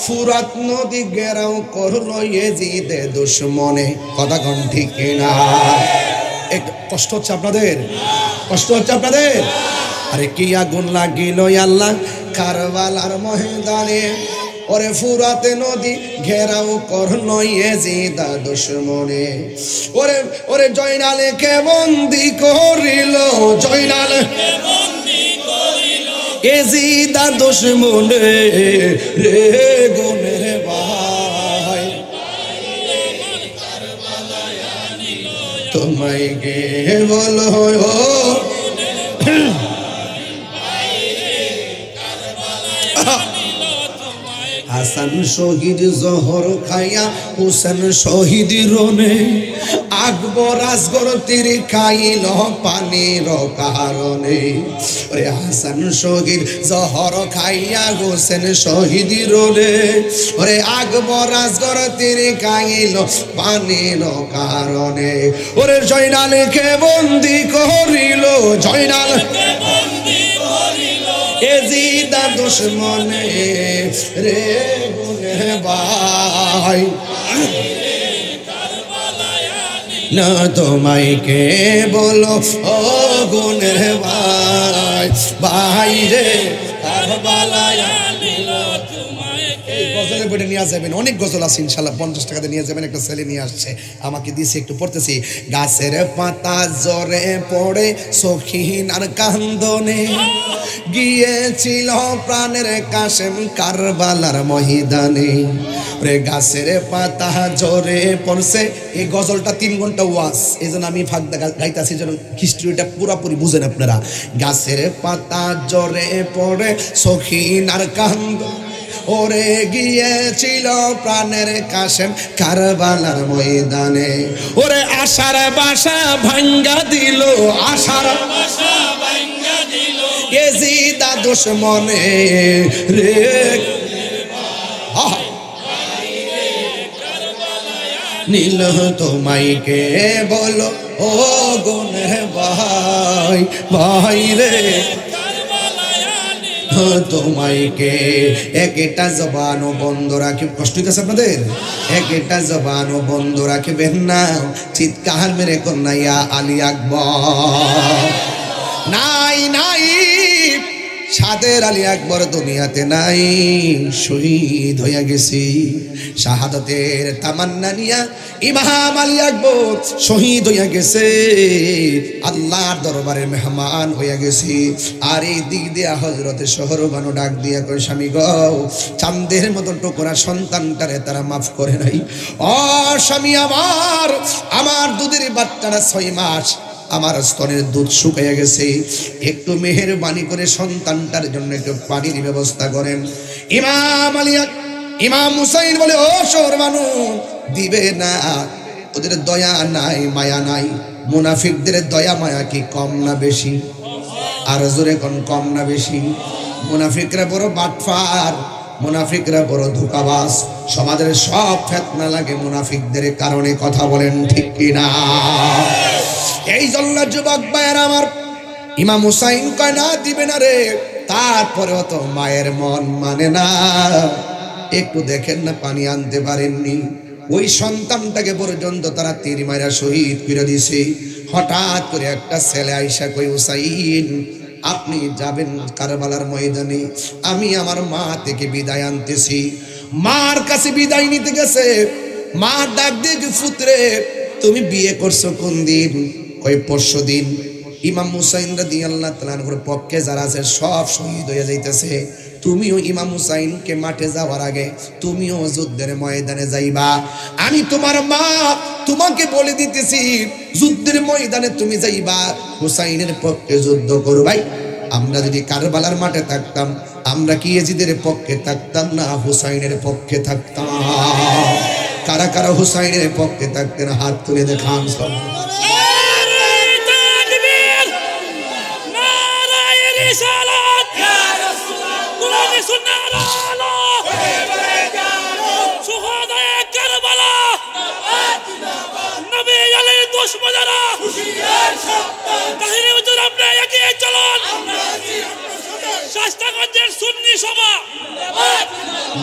ফুরাত নদী ঘেরাও করলো ইয়াজিদে দুশমনে। কথা কোন ঠিক না? একটু কষ্ট হচ্ছে আপনাদের? কষ্ট হচ্ছে আপনাদের? আরে কি আগুন লাগিল আল্লাহ কারবালার ময়দানে, ওরে ফুরাতে নদী ঘেরাও করলো ইয়াজিদা দুশমনে। ওরে ওরে জয়নালে কে বন্দি করিল, জয়নালে কে বন্দি করিল ইয়াজিদা দুশমনে রে গুনের ভাই। তোমায় কে বলো হাসান শহীদ জহর খাইয়া হুসেন শহীদ রনে, আকবর আসগর তীর খাইল পানির কারণে। ওরে হাসান শহীদ জহর খাইয়া হুসেন শহীদ রনে, ওরে আকবর আসগর তীর খাইল পানির কারণে। ওরে জয়নালকে বন্দি করিল, জয়নালকে বন্দি করিল ইয়াজিদা দুশমনে রে গুনের ভাই। না তোমায় কে বলো ও গুনের ভাই, ভাই রে কারবালায় নিল তোমায় কে। গজলের বইটা নিয়ে যাবেন, অনেক গজল আছে ইনশাআল্লাহ, 50 টাকাতে নিয়ে যাবেন। একটা ছেলে নিয়ে আসছে আমাকে দিয়েছে, একটু পড়তেছি। গাছের পাতা জরে পড়ে সখিনার কান্দনে, গিয়েছিল প্রাণের কাশেম কারবালার ময়দানে। রে গাছের পাতা জরে পড়ছে, এই গজলটা 3 ঘন্টা ওয়াজ, এই জন্য আমি ফাঁক গাইতেছি যেন হিস্ট্রিটা পুরোপুরি বুঝেন আপনারা। গাছের পাতা জরে পড়ে সখিনার কান্দনে, ওরে গিয়েছিল প্রাণের কাশেম কারবালার ময়দানে। ওরে আশার বাসা ভাঙ্গা দিল, আশার বাসা ভাঙ্গা দিল ইয়াজিদা দুশমনে রে। নীল তোমায় কে বলো ও গুনের ভাই, ভাই রে তোমায় কে। একটা জবানও বন্ধ রাখি, কষ্ট হইতেছে আপনাদের? একটা জবানও বন্ধ রাখবেন না, চিৎকার মেরে কন্যা আলী আকবর। নাই নাই সাদের আলী আকবর দুনিয়াতে নাই, শহীদ হইয়া গেছি। শাহাদাতের তামান্না নিয়া ইমাম আলী আকবর শহীদ হইয়া গেছে, আল্লাহর দরবারে মেহমান হইয়া গেছি। আর এই দিক দিয়া হযরতে শহরবানু ডাক দিয়া কয়, স্বামী গো, চাঁদের মতো টুকরা সন্তানটারে তারা মাফ করে নাই। ও স্বামী আমার, আমার দুধের বাচ্চারা 6 মাস, আমার স্তনের দুধ শুকিয়ে গেছে, একটু মেহেরবানি করে সন্তানটার জন্য একটু পানির ব্যবস্থা করেন। ইমাম আলী ইমাম হুসাইন বলে, ও শহরবানু দিবে না, ওদের দয়া নাই মায়া নাই। মুনাফিকদের দয়া মায়া কি কম না বেশি? আর জোরে কোন কম না বেশি? মুনাফিকরা বড় বাটফার, মুনাফিকরা বড় ধোঁকাবাজ, সমাজের সব ফিতনা লাগে মুনাফিকদের কারণে। কথা বলেন ঠিক কিনা? এই জন্য যুবক ভাইয়ের আমার, ইমাম হুসাইন কয় না দিবে না রে, তারপরেও তো মায়ের মন মানে না। একটু দেখেন না, পানি আনতে পারেননি, ওই সন্তানটাকে পর্যন্ত তারা তীর মাইরা শহীদ করে দিছে। হঠাৎ করে একটা ছেলে আইসা কই, হুসাইন আপনি যাবেন কারবালার ময়দানে, আমি আমার মা থেকে বিদায় আনতেছি। মার কাছে বিদায় নিতে গেছে, মা ডাক দিয়ে, পুত্রে তুমি বিয়ে করছো কোন দিন? কই পরশুদিন। ইমাম হুসাইন রাদিয়াল্লাহু তাআলার পক্ষে যারা আছে সব শহীদ হয়ে যাইতেছে, তুমিও ইমাম হুসাইনকে মাঠে যাওয়ার আগে তুমিও যুদ্ধের ময়দানে যাইবা। আমি তোমার মা তোমাকে বলে দিতেছি, যুদ্ধের ময়দানে তুমি যাইবা, হুসাইনের পক্ষে যুদ্ধ করবাই। আমরা যদি কারবালার মাঠে থাকতাম, আমরা কি ইয়াজিদের পক্ষে থাকতাম না হুসাইনের পক্ষে থাকতাম? কারা কারা হুসাইনের পক্ষে থাকতেন হাত তুলে দেখান সব।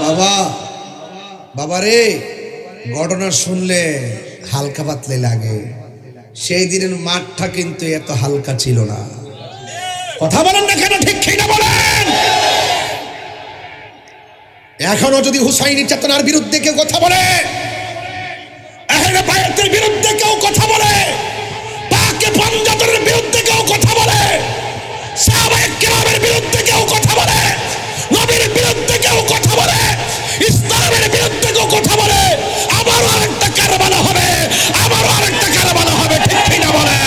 বাবা বাবা রে, ঘটনা শুনলে হালকা পাতলে লাগে। সেই দিনের মাঠটা কিন্তু এত হালকা ছিল না। কথা বলেন না কেন? ঠিক কিনা বলেন? এখনো যদি হুসাইনি চেতনার বিরুদ্ধে কেউ কথা বলে, আহলে বায়াতের বিরুদ্ধে কেউ কথা বলে, পাকে পাঞ্জাতের বিরুদ্ধে কেউ কথা বলে, সাহাবায়ে কেরামের বিরুদ্ধে কেউ কথা বলে, নবীর বিরুদ্ধে কেউ কথা বলে, ইসলামের বিরুদ্ধে কেউ কথা বলে, আবারও আরেকটা কারবালা হবে, আবারও আরেকটা কারবালা হবে। ঠিক কিনা বলে?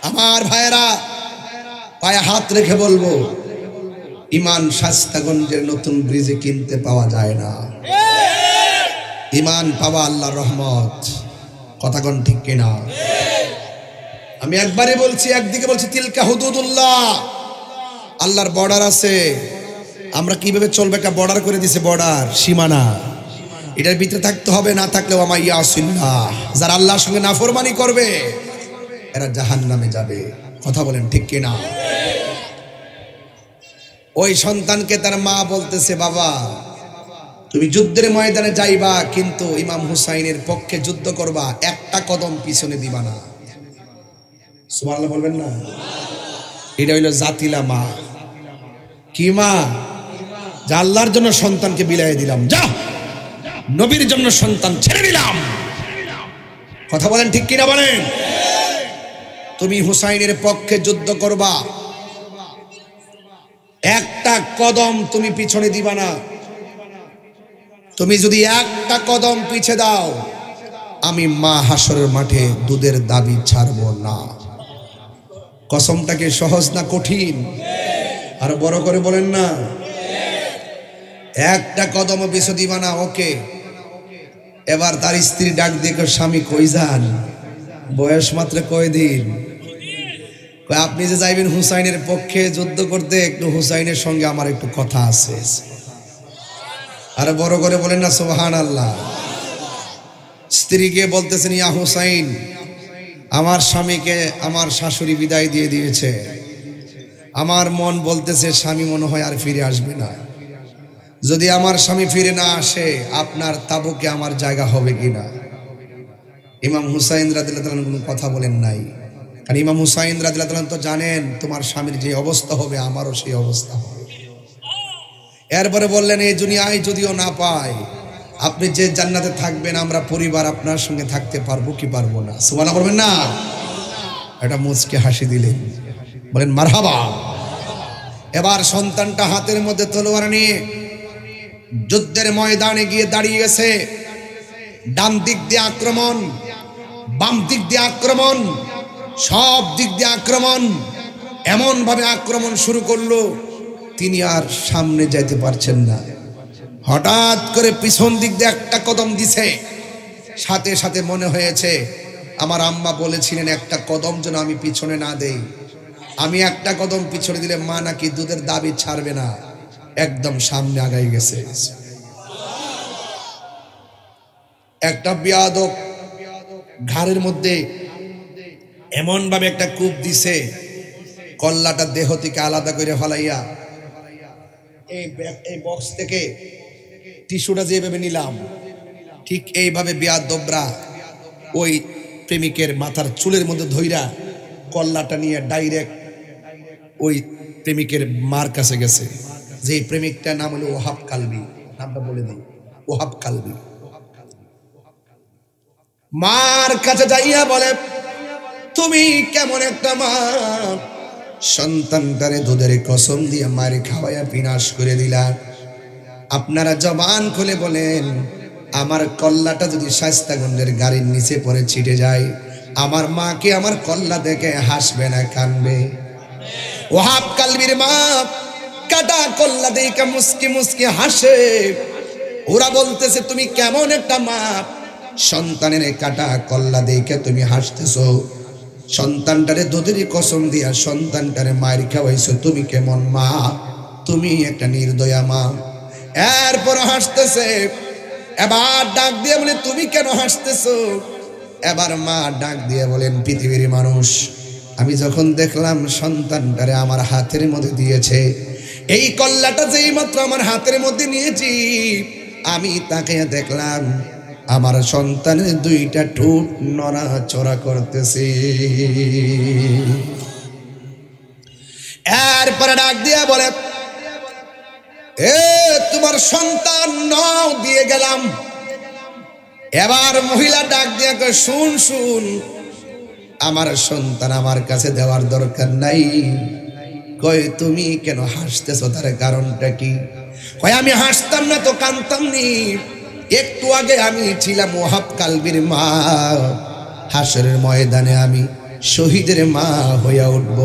আমার ভাইয়েরা, পায়ে হাত রেখে বলবো, ইমান শাস্তাগঞ্জের নতুন ব্রিজে কিনতে পাওয়া যায় না। ইমান পাওয়া আল্লাহর রহমত। কথাগণ ঠিক কিনা? আমি একবারে বলছি, একদিকে বলছি তিলকা হুদুদুল্লাহ, আল্লাহর বর্ডার আছে। আমরা কিভাবে চলবে? একটা বর্ডার করে দিছে, বর্ডার, সীমানা। এটার ভিতরে থাকতে হবে, না থাকলেও আমার ইয়াসিল্লাহ, যারা আল্লাহর সঙ্গে নাফরমানি করবে এরা জাহান্নামে যাবে। কথা বলেন ঠিক কিনা? ওই সন্তানকে তার মা বলতেছে, বাবা তুমি যুদ্ধের ময়দানে যাইবা, কিন্তু ইমাম হুসাইনের পক্ষে যুদ্ধ করবা, একটা কদম পিছনে দিবা না। সুবহানাল্লাহ বলবেন না? এটা হইল জাতিলা মা। কি মা? যা আল্লাহর জন্য সন্তানকে বিলায় দিলাম, যা নবীর জন্য সন্তান ছেড়ে দিলাম। কথা বলেন ঠিক কিনা বলেন? তুমি হুসাইনের পক্ষে যুদ্ধ করবা, একটা কদম তুমি পিছনে দিবা না। তুমি যদি একটা কদম পিছে দাও, আমি মা হাসরের মাঠে দুধের দাবি ছাড়বো না। কসমটাকে সহজ না কঠিন? আর বড় করে বলেন না। একটা কদম পিছু দিবা না। ওকে, এবার তার স্ত্রী ডাক দিয়ে, স্বামী কই যান? বয়স মাত্র কয়দিন? আপনি যে যাইবেন হুসাইনের পক্ষে যুদ্ধ করতে, একটু হুসাইনের সঙ্গে আমার একটু কথা আছে। আর বড় করে বলেন না সুবহানাল্লাহ। স্ত্রীকে বলতেছেন, ইয়া হুসাইন, আমার স্বামীকে আমার শাশুড়ি বিদায় দিয়ে দিয়েছে, আমার মন বলতেছে স্বামী মনে হয় আর ফিরে আসবে না। যদি আমার স্বামী ফিরে না আসে, আপনার তাবুকে আমার জায়গা হবে কিনা? ইমাম হুসাইন রাদিয়াল্লাহু আনহু কোনো কথা বলেন নাই, কারণ ইমাম হুসাইন রাদিয়াল্লাহু আনহু তো জানেন তোমার স্বামীর যে অবস্থা হবে আমারও সেই অবস্থা হবে। এরপরে বললেন, এই দুনিয়ায় যদিও না পাই, আপনি যে জান্নাতে থাকবেন, আমরা পরিবার আপনার সঙ্গে থাকতে পারবো কি পারবো না? সুবহানাল্লাহ বলবেন না? এটা মুচকে হাসি দিলেন, বলেন মারহাবা। এবার সন্তানটা হাতের মধ্যে তলোয়ার নিয়ে যুদ্ধের ময়দানে গিয়ে দাঁড়িয়ে গেছে। ডান দিক দিয়ে আক্রমণ, বাম দিক দিয়ে আক্রমণ, সব দিক দিয়ে আক্রমণ। এমন ভাবে আক্রমণ শুরু করলো, তিনি আর সামনে যাইতে পারছেন না। হঠাৎ করে পিছন দিক দিয়ে একটা কদম দিছে, সাথে সাথে মনে হয়েছে আমার আম্মা বলেছিলেন একটা কদম যেন আমি পিছনে না দেই। আমি একটা কদম পিছনে দিলে মা নাকি দুধের দাবি ছাড়বে না। একদম সামনে আগাই গেছে। একটা বিয়াদব ঘাড়ের মধ্যে এমন ভাবে একটা কূপ দিছে, কল্লাটা দেহ থেকে আলাদা করে ফেলাইয়া এই বক্স থেকে টিস্যুটা যেভাবে নিলাম, ঠিক এইভাবে বিয়াদবরা ওই প্রেমিকের মাথার চুলের মধ্যে ধইরা কল্লাটা নিয়ে ডাইরেক্ট ওই প্রেমিকের মার কাছে গেছে। যে প্রেমিকটার নাম হলো ওহাব কালবি, নামটা বলে দিই, ওহাব কালবি। মার কাছে যাইয়া বলে, তুমি কেমন একটা মা, সন্তানটারে দুধের কসম দিয়ে মারে খাওয়াইয়া বিনাশ করে দিলা। আপনারা জবান খুলে বলেন, আমার কল্লাটা যদি শায়েস্তাগঞ্জের গাড়ির নিচে পড়ে ছিটে যায়, আমার মাকে আমার কল্লা দেখে হাসবে না কানবে? ওহাব কালবির মা কাটা কল্লা দেখে মুস্কি মুস্কি হাসে। ওরা বলতেছে, তুমি কেমন একটা মা, সন্তানের কাটা কল্লা দেখে তুমি হাসতেছো, সন্তানটারে দুধের কসম দিয়া সন্তানটারে মায়ের খাওয়াইছো, তুমি কেমন মা, তুমি একটা নির্দয়া মা। এরপর হাসতেছে। এবার ডাক দিয়ে বলে, তুমি কেন হাসতেছো? এবার মা ডাক দিয়ে বলেন, পৃথিবীর মানুষ, আমি যখন দেখলাম সন্তানটারে আমার হাতের মধ্যে দিয়েছে, এই কল্লাটা যেই মাত্র আমার হাতের মধ্যে নিয়েছি, আমি তাকে দেখলাম আমার সন্তানের দুইটা ঠোঁট নড়াচড়া করতেছে। এরপরে ডাক দিয়া বলে, এ তোমার সন্তান নাও দিয়ে গেলাম। এবার মহিলা ডাক দিয়া কয়, শুন শুন, আমার সন্তান আমার কাছে দেওয়ার দরকার নাই। কয়, তুমি কেন হাসতেছো, তার কারণটা কি? কয়, আমি হাসতাম না তো কাঁদতাম নি, একটু আগে আমি ছিলাম ওহাব কালবির মা, হাসরের ময়দানে আমি শহীদের মা হইয়া উঠব,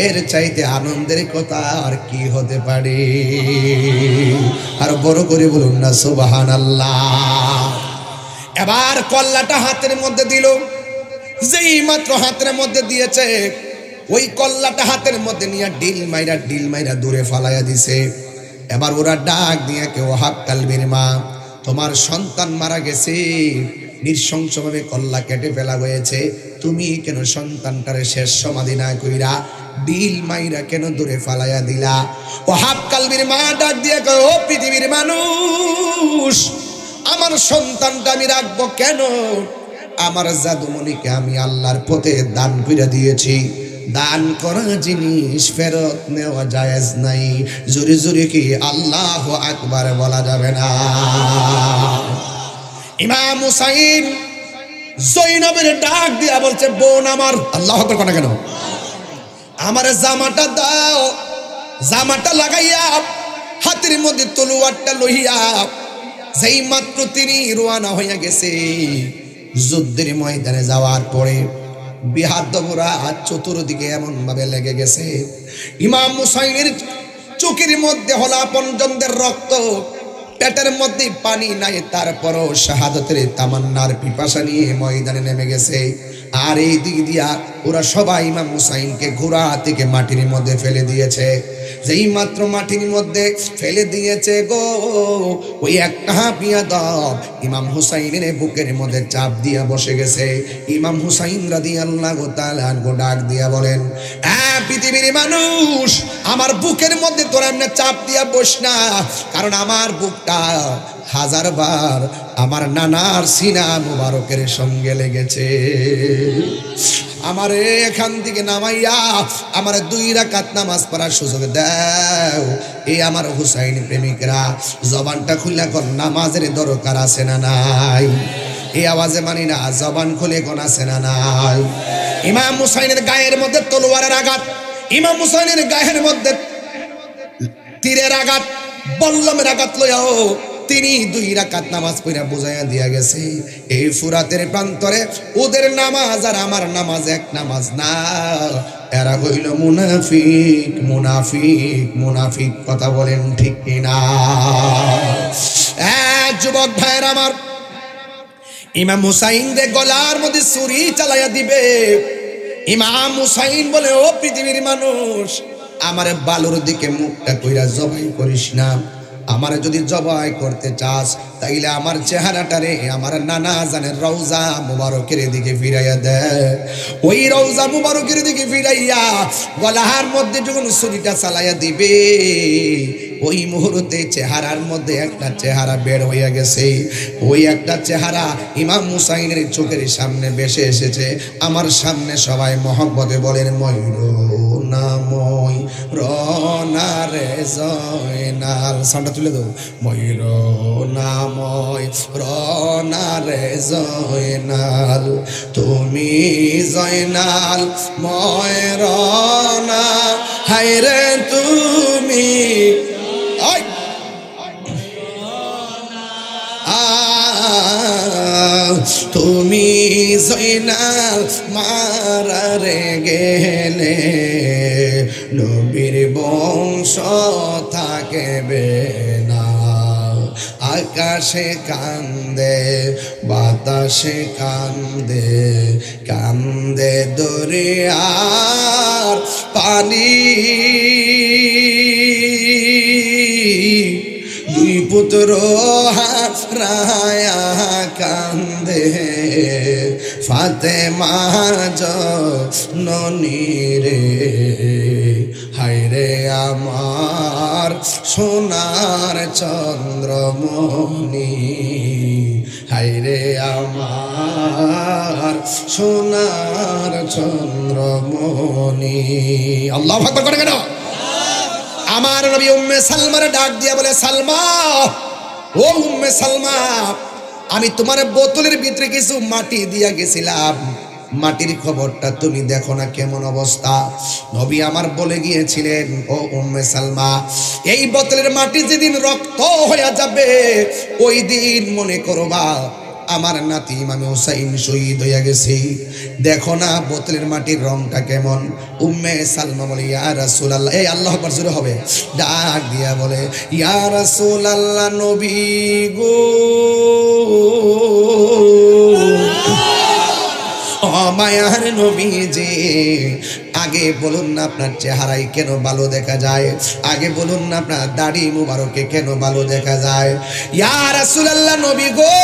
এর চাইতে আনন্দের কথা আর কি হতে পারে? আর বড় করে বলুন না সুবহানাল্লাহ। এবার কল্লাটা হাতের মধ্যে দিল, যেই মাত্র হাতের মধ্যে দিয়েছে, ওই কল্লাটা হাতের মধ্যে নিয়ে ডিল মাইরা দূরে ফালাইয়া দিছে। এবার ওরা ডাক দিয়ে, কেউ ওহাব কালবির মা, তোমার সন্তান মারা গেছে, নৃশংসভাবে কল্লা কেটে ফেলা হয়েছে, তুমি কেন সন্তানটারে শেষ সমাধি না কইরা ডিল মাইরা কেন দূরে ফালাইয়া দিলা? ওহাব কালবির মা ডাক দিয়ে কয়, ও পৃথিবীর মানুষ, আমার সন্তানটা আমি রাখবো কেন? আমার জাদুমণিকে আমি আল্লাহর পথে দান করে দিয়েছি, দান করা জিনিস ফেরত নেওয়া জায়েজ নাই। জোরে জোরে কি আল্লাহু আকবার বলা যাবে না? ইমাম হুসাইন জৈনবের ডাক দিয়া বলছে, বোন আমার, আল্লাহু আকবার কোনা কেন, আমার জামাটা দাও। জামাটা লাগাইয়া হাতের মধ্যে তলোয়ারটা লইয়া যেই মাত্র তিনি রওনা হইয়া গেছে যুদ্ধের ময়দানে যাওয়ার পরে, বিহাদ্দবরা চতুর্দিকে এমন ভাবে লেগে গেছে, ইমাম হুসাইনের চোখের মধ্যে হলা পঞ্জনদের রক্ত, পেটের মধ্যে পানি নাই, তারপরও শাহাদতের তামান্নার পিপাসা নিয়ে ময়দানে নেমে গেছে। আর এই দিক দিয়া ওরা সবাই ইমাম হুসাইনকে ঘোড়া থেকে মাটির মধ্যে ফেলে দিয়েছে। যেই মাত্র মাটির মধ্যে ফেলে দিয়েছে গো, ওই একটা হাঁপিয়া দব ইমাম হুসাইনের বুকের মধ্যে চাপ দিয়া বসে গেছে। ইমাম হুসাইন রাদিয়াল্লাহু তাআলা আনহু ডাক দিয়া বলেন, পৃথিবীর মানুষ, আমার বুকের মধ্যে তোরা এমনি চাপ দিয়া বস না, কারণ আমার বুকটা হাজারবার আমার নানার সিনা মুবারকের সঙ্গে লেগেছে। আমারে এখান থেকে নামাইয়া আমার 2 রাকাত নামাজ পড়ার সুযোগ দাও। এই আমার হুসাইন প্রেমিকরা জবানটা খুলে কোন নামাজের দরকার আছে না নাই? এই আওয়াজে মানি না, জবান খুলে কোন আছে না নাই? ইমাম হুসাইনের গায়ের মধ্যে তলোয়ারের আঘাত, ইমাম হুসাইনের গায়ের মধ্যে তীরের আঘাত, বল্লমের আঘাত লইয়াও তিনি 2 রাকাত নামাজ পড়া বুঝাইয়া দিয়া গেছে, এই ফুরাতের প্রান্তরে ওদের নামাজ আর আমার নামাজ এক নামাজ না, এরা হইল মুনাফিক। মুনাফিক মুনাফিক কথা বলেন ঠিক কিনা? যুবক ভাইয়ের আমার, ইমাম হুসাইন রে গলার মধ্যে ছুরি চালাইয়া দিবে। ইমাম হুসাইন বলে, ও পৃথিবীর মানুষ, আমার বালুর দিকে মুখটা কইরা জবাই করিস না। আমারে যদি জবাই করতে চাস, তাইলে আমার চেহারাটারে আমার নানা জানের রওজা মুবারকের দিকে ফিরাইয়া দে। ওই রওজা মুবারকের দিকে ফিরাইয়া গলার মধ্যে যখন ছুরিটা চালাইয়া দিবে, ওই মুহূর্তে চেহারার মধ্যে একটা চেহারা বের হইয়া গেছে। ওই একটা চেহারা ইমাম হুসাইনের চোখের সামনে ভেসে এসেছে। আমার সামনে সবাই মহব্বতে বলেন, ময়ূর না ময়ূর। রনারে জয়নাল, সাউন্ডটা তুলে দাও। ময়ূরনাময় রনারে জয়নাল, তুমি জয়নাল ময়ূরনা, হায়রে তুমি তুমি জয়নাল মারারে গেলে, নবীর বংশ থাকবে না। আকাশে কান্দে বাতাসে কান্দে, কান্দে দরিয়ার পানি, দুই পুত্র হারায়া কান্দে, ফাতেমা জননী রে, হায়রে আমার সোনার চন্দ্রমণি, হায়রে আমার সোনার চন্দ্রমণি। আল্লাহু আকবার করে কেন? আমার নবী উম্মে সালমার ডাক দিয়া বলে, সালমা, ও উম্মে সালমা, আমি তোমার বোতলের ভিতরে কিছু মাটি দিয়া গেছিলাম, মাটির খবরটা তুমি দেখো না কেমন অবস্থা। নবী আমার বলে গিয়েছিলেন, ও উম্মে সালমা, এই বোতলের মাটি যেদিন রক্ত হয়ে যাবে, ওই দিন মনে করবা আমার নাতি ইমামে হুসাইন শহীদ হয়ে গেছে। দেখো না বোতলের মাটির রংটা কেমন। উম্মে সালমা বলে, ইয়া রাসূলুল্লাহ, এই আল্লাহু আকবার জোরে হবে, ডাক দিয়া বলে, ইয়া রাসূলুল্লাহ, নবী গো, মায়ার নবীজি, আগে বলুন না আপনার চেহারায় কেন ভালো দেখা যায়, আগে বলুন না আপনার দাড়ি মুবারকে কেন ভালো দেখা যায়। ইয়া রাসূলুল্লাহ, নবী গো,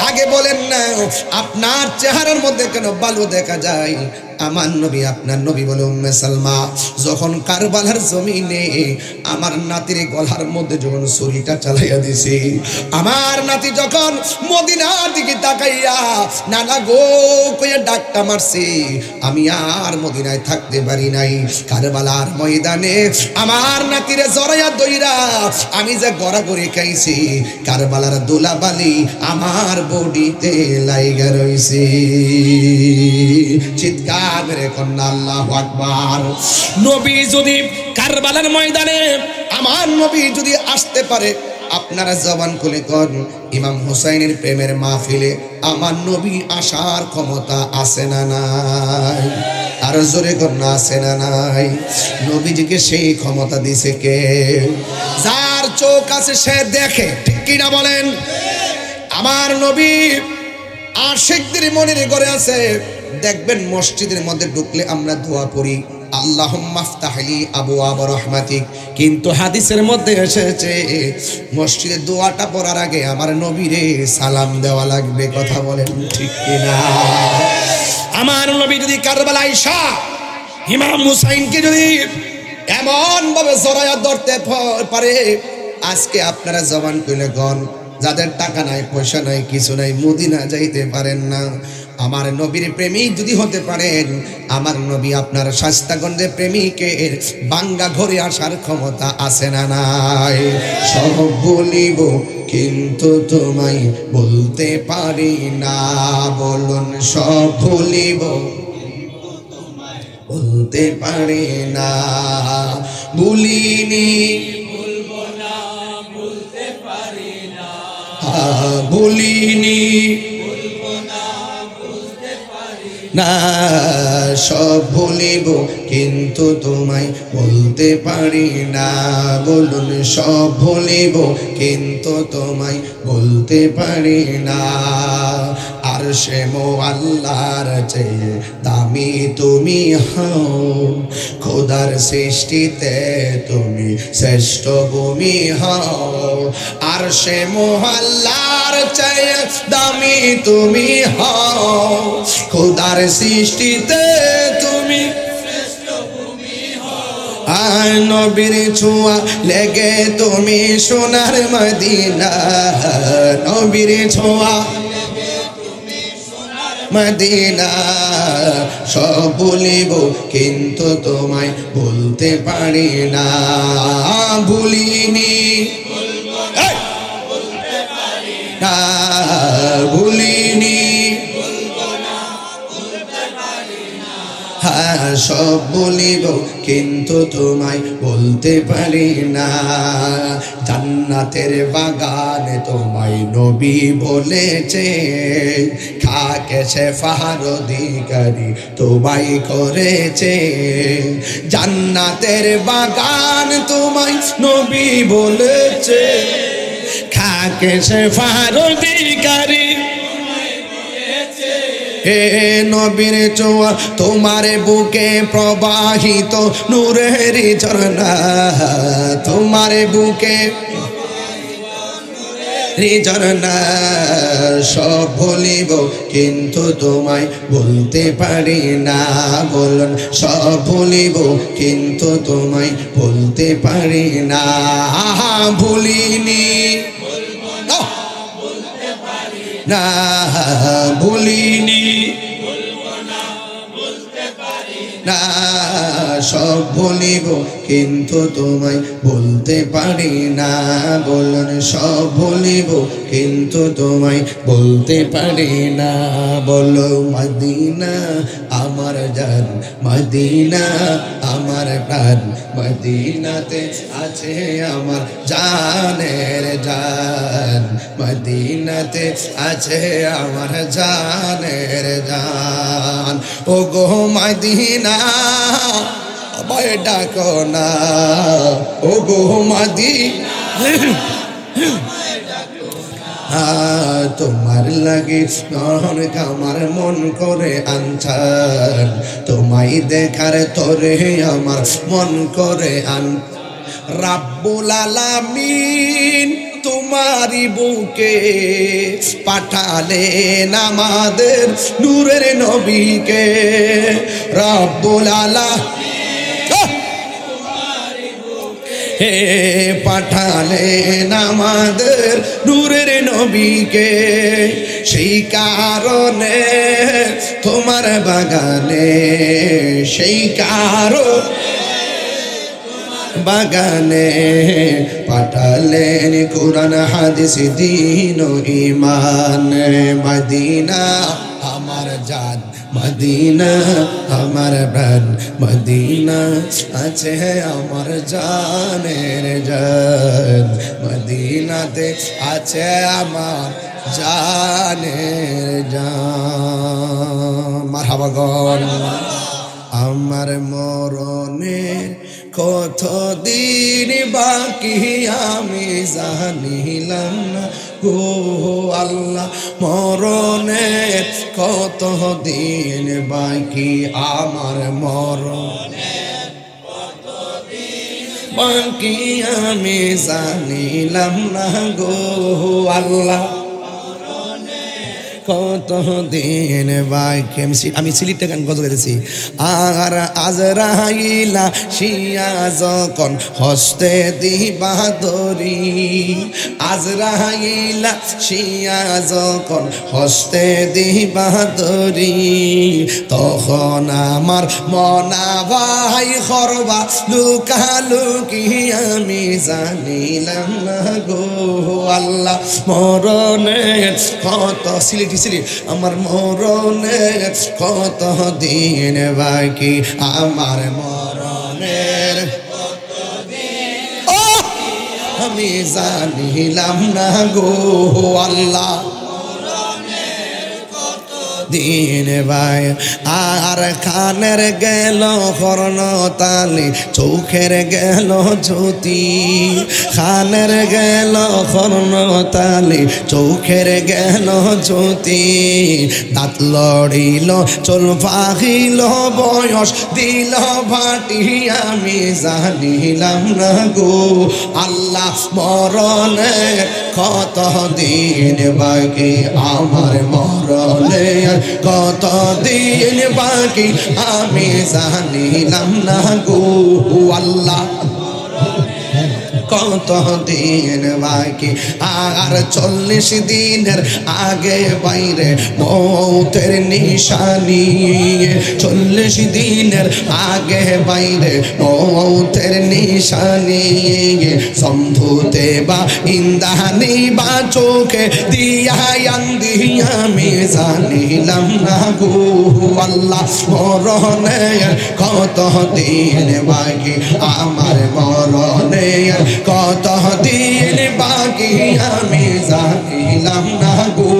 আগে বলেন না আপনার চেহারার মধ্যে কেন ভালো দেখা যায়। আমার নবী, আপনার নবী বলে, উম্মে সালমা, যখন কারবালার জমিনে আমার নাতির গলার মধ্যে যখন ছুরিটা চালাইয়া দিছি, আমার নাতি যখন মদিনার দিকে তাকাইয়া নানা গো কইয়া ডাকটা মারছি, আমি আর মদিনায় থাকতে পারি নাই। কারবালার ময়দানে আমার নাতিরে জড়াইয়া দইরা আমি যে গড়াগড়ি খাইছি, কারবালার দোলাবালি আমার বডিতে লাইগা রইছে। চিৎকার মেরে কন্যা আল্লাহু আকবার। নবী যদি কারবালার ময়দানে আমার নবী যদি আসতে পারে, আপনারা জবান খুলে কোন, ইমাম হুসাইনের প্রেমের মাহফিলে আমার নবী আসার ক্ষমতা আছে না নাই? আর জোরে কন্যা আছে না নাই? নবীজিকে সেই ক্ষমতা দিছে কে? যার চোখ আছে সে দেখে, ঠিক কিনা বলেন? আমার নবী আশিকদের মনের ঘরে আছে। দেখবেন মসজিদের মধ্যে ঢুকলে আমরা দোয়া পড়ি, আল্লাহুম্মা আফতাহলি আবওয়াব রাহমাতিক, কিন্তু হাদিসের মধ্যে এসেছে মসজিদে দোয়াটা পড়ার আগে আমার নবীরে সালাম দেওয়া লাগবে। কথা বলেন ঠিক কিনা? আমার নবী যদি কারবালায় আয়েশা ইমাম হুসাইনকে যদি এমন ভাবে জড়ায়া ধরতে পারে, আজকে আপনারা জবান কইলে গন, যাদের টাকা নাই পয়সা নাই কিছু নাই, মদিনা যাইতে পারেন না, আমার নবীর প্রেমিক যদি হতে পারেন, আমার নবী আপনার শাস্তাগঞ্জের প্রেমিকের বাঙ্গা ঘরে আসার ক্ষমতা আছে না নাই? সব বলিব কিন্তু তোমায় বলতে পারি না, বলুন সব ভুলিব বলতে পারি না, ভুলিনি ভুলবো না বলতে পারি না, ভুলিনি না, সব ভুলিব কিন্তু তোমায় বলতে পারি না, বলুন সব ভুলিব কিন্তু তোমায় বলতে পারি না। আর সে আল্লাহর চেয়ে দামি তুমি হও, খোদার সৃষ্টিতে তুমি শ্রেষ্ঠ ভূমি হও। আর সে আল্লাহর চেয়ে দামি তুমি হও, খোদার সৃষ্টিতে তুমি শ্রেষ্ঠ ভূমি হও। আর নবীর ছোঁয়া লেগে তুমি সোনার মদিনা, নবীর ছোঁয়া মদিনা সব ভুলিব কিন্তু তোমায় ভুলতে পারি না ভুলিনি না ভুলিনি হ্যাঁ সব বলিব কিন্তু তোমায় বলতে পারি না জান্নাতের বাগানে তোমায় নবী বলেছে খাকে শেফার অধিকারী তোমায় করেছে জান্নাতের বাগান তোমায় নবী বলেছে খাকে শেফার অধিকারী হে নবীর চোয়া তোমার বুকে প্রবাহিত নূরের ঝরনা তোমার বুকে ঝরনা সব ভুলিব কিন্তু তোমায় বলতে পারি না বলুন সব ভুলিব কিন্তু তোমায় বলতে পারি না ভুলিনি না ভুলিনি না সব ভুলিব কিন্তু তোমায় বলতে পারি না বলুন সব ভুলিব কিন্তু তোমায় বলতে পারি না বলো মদিনা আমার জান মদিনা আমার প্রাণ মদিনাতে আছে আমার জানের জান মদিনাতে আছে আমার জানের জান ও গো মদিনা আমায় ডাকো না ও গো মদিনা তোমার লাগে নয়ন আমার মন করে আনছান তোমায় দেখার তোরে আমার মন করে আন রাব্বুল আলামিন তোমারি বুকে পাঠালেন আমাদের নূরের নবীকে রাব্বুল আলামিন হে পাঠালেন আমাদের নূরের নবীকে সেই কারণে তোমার বাগানে সেই কারণ বাগানে পাঠালেন কুরআন হাদিস দ্বীন ও ঈমান মদিনা আমার জান মদিনা আমার প্রাণ মদিনা আছে আমার জানের জান মদিনাতে আছে আমার জানের জান মারহাবা গন আমার মরণের কত দিন বাকি আমি জানিলাম না গো আল্লাহ মরণের কত দিন বাকি আমার মরণের কত দিন বাকি আমি জানিলাম না গো আল্লাহ কত দিন বাকি আমি সিলেটে গান গজল গেছি আর আজরাইলা শিয়া যখন হস্তে দিবা দরি আজরাইলা শিয়া যখন হস্তে দিবা দরি তখন আমার মনা ভাই খরবা লুকালুকি আমি জানিলাম না গো আল্লাহ মরণের কত সিলেটি আমার মরণের কত দিন বাকি আমার মরণের আমি জানিলাম না গো আল্লাহ দিন ভাই আর কানের গেল কর্ণ তালি চোখের গেল জ্যোতি কানের গেল কর্ণ তালি চোখের গেল জ্যোতি দাঁত লড়িল চোল পাখিল বয়স দিল ভাটি আমি জানিলাম না গো আল্লাহ মরণে কত দিন বাকি আমার মরণে কত দিন বাকি আমি জানিলাম না গো আল্লাহ কত দিন বাকি, আর 40 দিনের আগে বাইরে মৌতের নিশানি, 40 দিনের আগে বাইরে মৌতের নিশানি, সম্ভুতে বা ইন্দানি বা চোখে দিয়া আন্দি আমি জানিলাম না গো আল্লাহ মরণের কত দিন বাকি, আমার মরণের কত দিন বাকি আমি জানিলাম না গো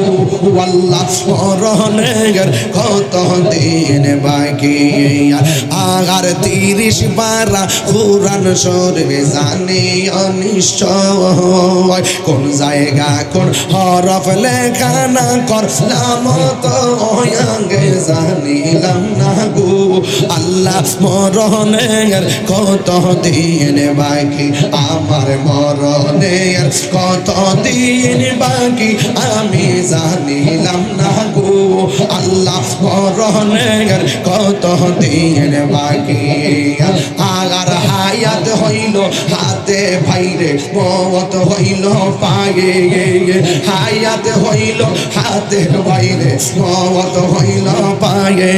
আল্লাহ মরণের কত দিন বাকি, আর 30 পারা কুরআন শরীফ জানি অনিশ্চয়, কোন জায়গা কোন হরফ লেখা না করলাম তো আগে জানিলাম না গো আল্লাহ মরণের কত দিন বাকি, আমার মরণের কত দিন বাকি আমি জানিলাম না গো আল্লাহ মরণের কত দিন বাকি, আগার হায়াত হইল হাতে ভাইরে মওত হইল পায়ে, হায়াত হইল হাতে ভাইরে মওত হইল পায়ে,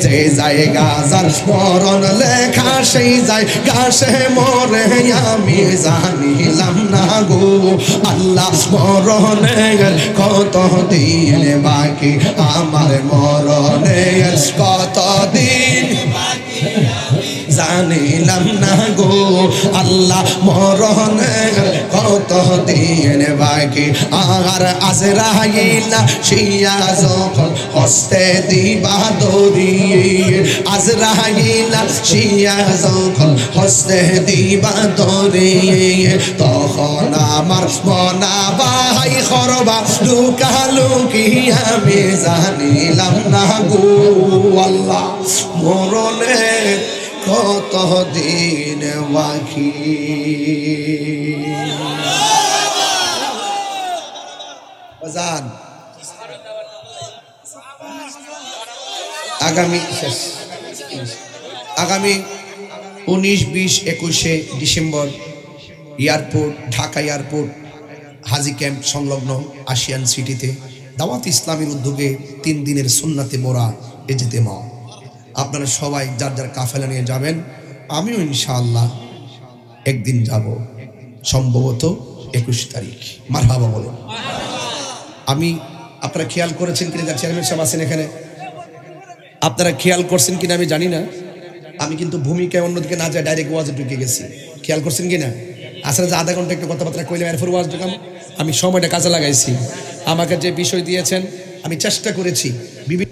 যে জায়গা যার মরণ লেখা সেই জায়গা সে মরে আমি জানিলাম না গো আল্লাহ মরণের কত দিন বাকি, আমার মরণের কত দিন জানিলাম না গো আল্লাহ মরণের কত দিন বাকি, আর আজরাইল শিয়া যখন হস্তে দিবা দড়ি, আজরাইল শিয়া যখন হস্তে দিবা দড়ি, তখন আমার মনা ভাই খরবা লুকালুকি আমি জানিলাম না গো আল্লাহ মরণের কত দিন বাকি। আগামী 19, 20, 21 ডিসেম্বর এয়ারপোর্ট ঢাকা এয়ারপোর্ট হাজি ক্যাম্প সংলগ্ন আশিয়ান সিটিতে দাওয়াত ইসলামের উদ্যোগে 3 দিনের সুন্নাতে মোরা ইজতেমা। আপনারা সবাই যার যার কাফেলা নিয়ে যাবেন, আমিও ইনশাআল্লাহ একদিন যাব, সম্ভবত 21 তারিখ। মারহাবা বলেন। আমি আপনারা খেয়াল করেছেন কিনা, যার চেয়ারম্যান সাহেব আছেন এখানে, আপনারা খেয়াল করছেন কিনা আমি জানি না, আমি কিন্তু ভূমিকায় অন্যদিকে না যায় ডাইরেক্ট ওয়াজে ঢুকে গেছি। খেয়াল করছেন কিনা? আসলে যে আধা ঘন্টা একটু কথাবার্তা কইলাম, এরপর ওয়াজ ঢুকাম। আমি সময়টা কাজে লাগাইছি। আমাকে যে বিষয় দিয়েছেন আমি চেষ্টা করেছি বিভিন্ন